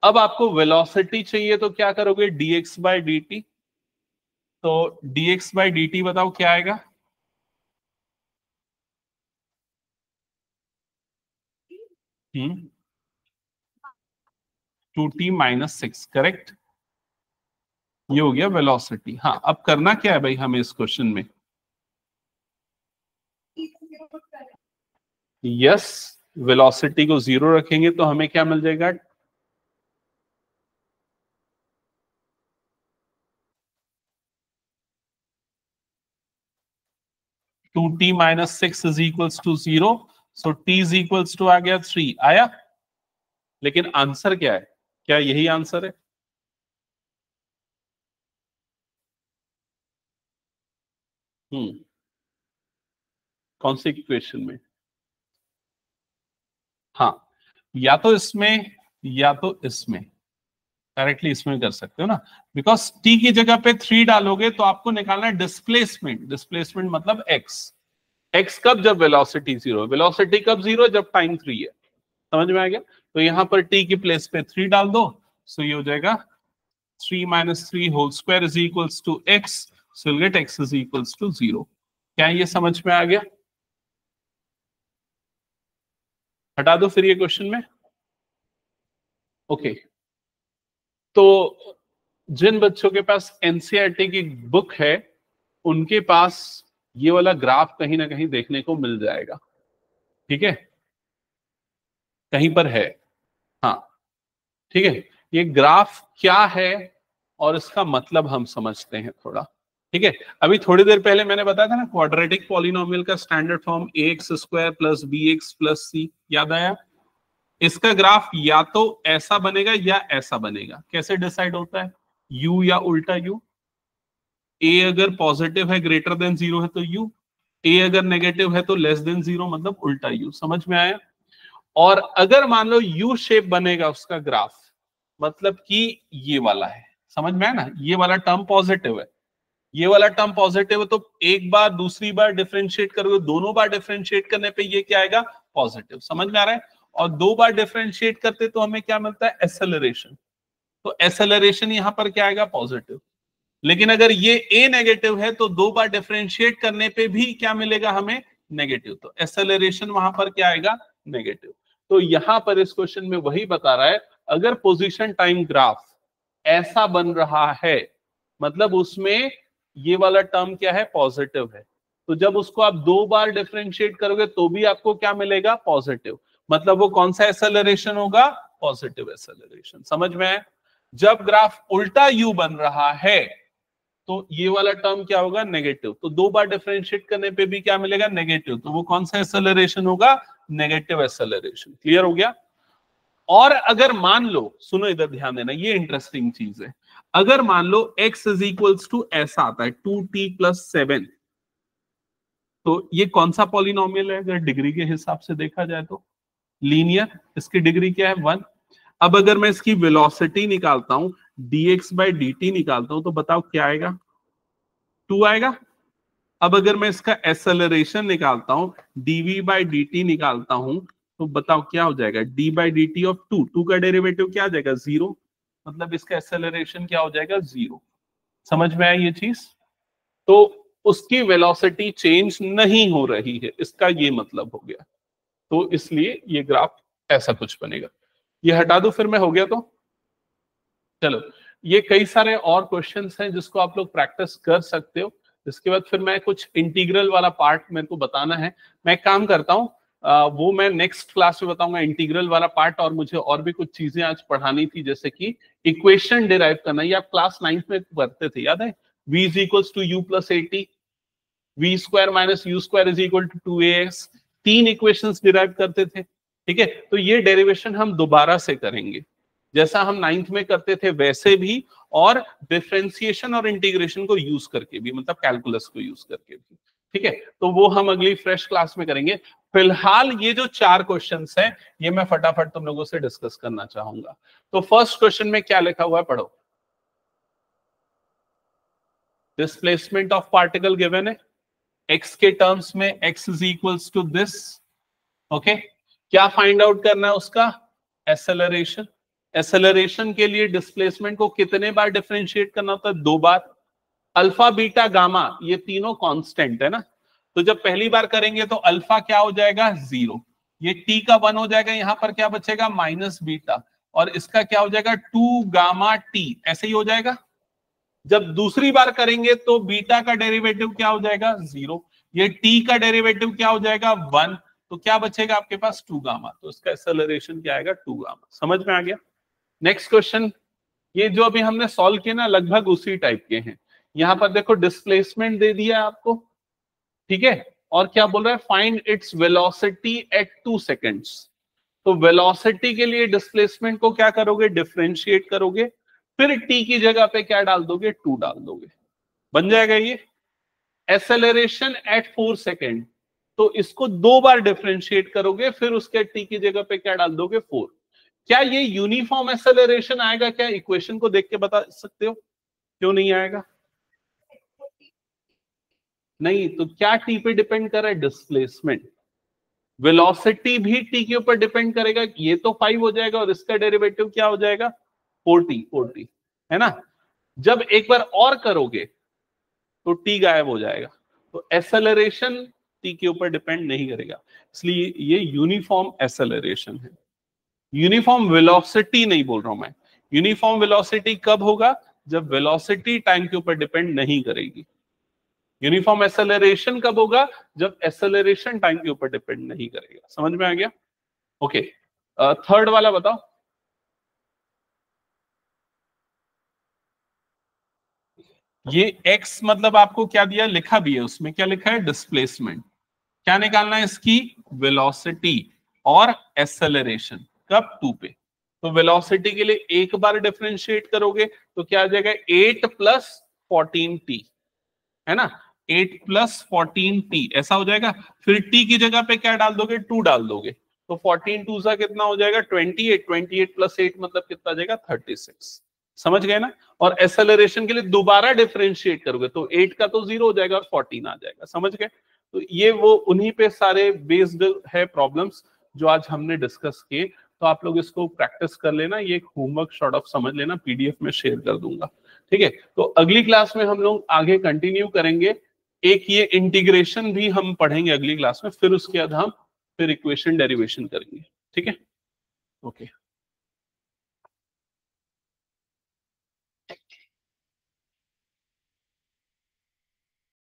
अब आपको वेलोसिटी चाहिए तो क्या करोगे? dx/dt। तो dx/dt बताओ क्या आएगा? हम्म 2t - 6। करेक्ट, ये हो गया वेलोसिटी। हाँ, अब करना क्या है भाई हमें इस क्वेश्चन में? यस, वेलोसिटी को 0 रखेंगे तो हमें क्या मिल जाएगा? 2t minus 6 is equals to 0, so t is equals to आ गया 3 आया। लेकिन आंसर क्या है? क्या यही आंसर है? कौन सी इक्वेशन में? हाँ, या तो इसमें या तो इसमें, डायरेक्टली इसमें कर सकते हो ना, बिकॉज t की जगह पे 3 डालोगे तो आपको निकालना है डिस्प्लेसमेंट। डिस्प्लेसमेंट मतलब x। x कब? जब वेलोसिटी 0। वेलोसिटी कब 0? जब टाइम 3 है। समझ में आ गया? तो यहां पर t की प्लेस पे 3 डाल दो, सो ये हो जाएगा 3 minus 3 whole square is equals to x, so will get x is equals to 0। क्या ये समझ में आ गया? हटा दो फिर ये क्वेश्चन में। ओके, तो जिन बच्चों के पास एनसीईआरटी की बुक है उनके पास ये वाला ग्राफ कहीं ना कहीं देखने को मिल जाएगा। ठीक है, कहीं पर है। हाँ ठीक है, ये ग्राफ क्या है और इसका मतलब हम समझते हैं थोड़ा। ठीक है, अभी थोड़ी देर पहले मैंने बताया था ना क्वाड्रेटिक पॉलिनोमियल का standard form ax square plus bx plus c, याद आया? इसका ग्राफ या तो ऐसा बनेगा या ऐसा बनेगा। कैसे डिसाइड होता है? u या उल्टा u। a अगर पॉजिटिव है ग्रेटर देन 0 है तो u, a अगर नेगेटिव है तो लेस देन 0, मतलब उल्टा u। समझ में आया? और अगर मान लो यू शेप बनेगा उसका ग्राफ, मतलब कि ये वाला है। समझ में आया ना? ये वाला टर्म पॉजिटिव है, ये वाला टर्म पॉजिटिव है, तो एक बार दूसरी बार डिफरेंशिएट करोगे, दोनों बार डिफरेंशिएट करने पे ये क्या आएगा? पॉजिटिव। समझ में आ रहा है? और 2 बार डिफरेंशिएट करते तो हमें क्या मिलता है? एक्सेलरेशन। तो एक्सेलरेशन यहां पर क्या आएगा? पॉजिटिव। लेकिन अगर ये a नेगेटिव है तो 2 बार डिफरेंशिएट करने पे भी क्या मिलेगा हमें? नेगेटिव। तो एक्सेलरेशन वहां पर क्या आएगा? नेगेटिव। तो यहां पर इस क्वेश्चन में वही बता रहा है, अगर पोजीशन टाइम ग्राफ ऐसा बन रहा है मतलब उसमें ये वाला टर्म क्या है? पॉजिटिव है। तो जब उसको आप 2 बार डिफरेंशिएट करोगे तो भी आपको क्या मिलेगा? पॉजिटिव। मतलब वो कौन सा एक्सेलरेशन होगा? Positive acceleration. समझ में है? जब ग्राफ उल्टा यू बन रहा है तो ये वाला टर्म क्या होगा? नेगेटिव। तो 2 बार डिफरेंशिएट करने पे भी क्या मिलेगा? नेगेटिव। तो वो कौन सा एक्सेलरेशन होगा? Negative acceleration. क्लियर हो गया? और अगर मान लो, सुनो इधर ध्यान देना, ये इंटरेस्टिंग चीज है। अगर मान लो x इज इक्वल्स टू ऐसा आता है 2t प्लस 7, तो ये कौन सा पॉलिनोमियल है अगर डिग्री के हिसाब से देखा जाए तो? लीनियर। इसकी डिग्री क्या है? 1। अब अगर मैं इसकी वेलोसिटी निकालता हूं, dx बाई dt निकालता हूं, तो बताओ क्या आएगा? 2 आएगा। अब अगर मैं इसका एक्सेलरेशन निकालता हूं, dv बाई dt निकालता हूं, तो बताओ क्या हो जाएगा? d बाई dt ऑफ 2 का डेरिवेटिव क्या आ जाएगा? 0। मतलब इसका एक्सेलरेशन क्या हो जाएगा? 0। समझ में आया ये चीज? तो उसकी वेलोसिटी चेंज नहीं हो रही है, इसका ये मतलब हो गया। तो इसलिए ये ग्राफ ऐसा कुछ बनेगा। ये हटा दो फिर मैं, हो गया तो। चलो, ये कई सारे और क्वेश्चंस हैं जिसको आप लोग प्रैक्टिस कर सकते हो। इसके बाद फिर मैं कुछ इंटीग्रल वाला पार्ट मेरे को बताना है। मैं एक काम करता हूँ, वो मैं नेक्स्ट क्लास में बताऊंगा इंटीग्रल वाला पार्ट। और मुझे और भी कुछ चीजें आज पढ़ानी थी, जैसे कि इक्वेशन डिराइव करना। ये आप क्लास 9th में पढ़ते थे, याद है? v is equals to u plus 80, v square minus u square is equal to 2ax। 3 equations derive करते थे। ठीक है, तो ये डेरिवेशन हम दोबारा से करेंगे, जैसा हम 9th में करते थे वैसे भी, और डिफरेंशिएशन और इंटीग्रेशन को यूज करके भी, मतलब कैलकुलस को यूज करके भी। ठीक है, तो वो हम अगली फ्रेश क्लास में करेंगे। फिलहाल ये जो 4 क्वेश्चंस हैं ये मैं फटाफट तुम लोगों से डिस्कस करना चाहूंगा। तो फर्स्ट क्वेश्चन में क्या लिखा हुआ है पढ़ो। डिस्प्लेसमेंट ऑफ पार्टिकल गिवन है, x के टर्म्स में x is equals to this. Okay, क्या फाइंड आउट करना है उसका? एक्सेलरेशन। एक्सेलरेशन के लिए डिस्प्लेसमेंट को कितने बार डिफरेंशिएट करना होता है? 2 बार। अल्फा बीटा गामा ये तीनों कांस्टेंट है ना, तो जब पहली बार करेंगे तो अल्फा क्या हो जाएगा? 0। ये t का 1 हो जाएगा, यहां पर क्या बचेगा? Minus beta. और इसका क्या हो जाएगा? 2 गामा t, ऐसे ही हो जाएगा। जब दूसरी बार करेंगे तो बीटा का डेरिवेटिव क्या हो जाएगा? 0। ये t का डेरिवेटिव क्या हो जाएगा? 1। तो क्या बचेगा आपके पास? 2 गामा। तो इसका एक्सेलरेशन क्या आएगा? 2 गामा। समझ में आ गया? नेक्स्ट क्वेश्चन, ये जो अभी हमने सॉल्व किया ना, लगभग उसी टाइप के हैं। यहां पर देखो डिस्प्लेसमेंट दे दिया आपको, ठीक है, और क्या बोल रहा है, find its velocity at 2 seconds. तो वेलोसिटी के लिए डिस्प्लेसमेंट को क्या करोगे, डिफरेंशिएट करोगे, फिर टी की जगह पे क्या डाल दोगे, 2 डाल दोगे, बन जाएगा ये। एक्सेलरेशन एट 4 सेकेंड, तो इसको 2 बार डिफरेंशिएट करोगे, फिर उसके टी की जगह पे क्या डाल दोगे, 4। क्या ये यूनिफॉर्म एक्सेलरेशन आएगा क्या? इक्वेशन को देख के बता सकते हो, क्यों नहीं आएगा? नहीं, तो क्या टी पे डिपेंड कर रहा है, डिस्प्लेसमेंट। वेलोसिटी भी टी के ऊपर डिपेंड करेगा, ये तो 5 हो जाएगा और इसका डेरिवेटिव क्या हो जाएगा, 40 है ना। जब एक बार और करोगे तो टी गायब हो जाएगा, तो एक्सेलरेशन टी के ऊपर डिपेंड नहीं करेगा, इसलिए ये यूनिफॉर्म एक्सेलरेशन है। यूनिफॉर्म वेलोसिटी नहीं बोल रहा हूं मैं। यूनिफॉर्म वेलोसिटी कब होगा, जब वेलोसिटी टाइम के ऊपर डिपेंड नहीं करेगी। यूनिफॉर्म एक्सेलरेशन कब होगा, जब एक्सेलरेशन टाइम के ऊपर डिपेंड नहीं करेगा। समझ में आ गया? ओके, थर्ड वाला बताओ। ये x मतलब आपको क्या दिया, लिखा भी है उसमें, क्या लिखा है, डिस्प्लेसमेंट। क्या निकालना है, इसकी वेलोसिटी और एक्सेलरेशन कब, 2 पे। तो वेलोसिटी के लिए एक बार डिफरेंशिएट करोगे तो क्या आ जाएगा, 8 + 14t, है ना, 8 + 14t ऐसा हो जाएगा। फिर t की जगह पे क्या डाल दोगे, 2 डाल दोगे, तो 14 2 सा कितना हो जाएगा, 28, 28 + 8 मतलब कितना आ जाएगा, 36। समझ गए ना। और एक्सेलरेशन के लिए दोबारा डिफरेंशिएट करोगे तो 8 का तो 0 हो जाएगा और 14 आ जाएगा। समझ गए? तो ये वो उन्हीं पे सारे बेस्ड है प्रॉब्लम्स जो आज हमने डिस्कस किए। तो आप लोग इसको प्रैक्टिस कर लेना, ये एक होमवर्क शॉर्ट ऑफ समझ लेना, पीडीएफ में शेयर कर दूंगा, ठीक है। तो अगली क्लास में हम लोग आगे कंटिन्यू करेंगे, एक ये इंटीग्रेशन भी हम पढ़ेंगे अगली क्लास में, फिर उसके बाद हम फिर इक्वेशन डेरिवेशन करेंगे, ठीक है। ओके।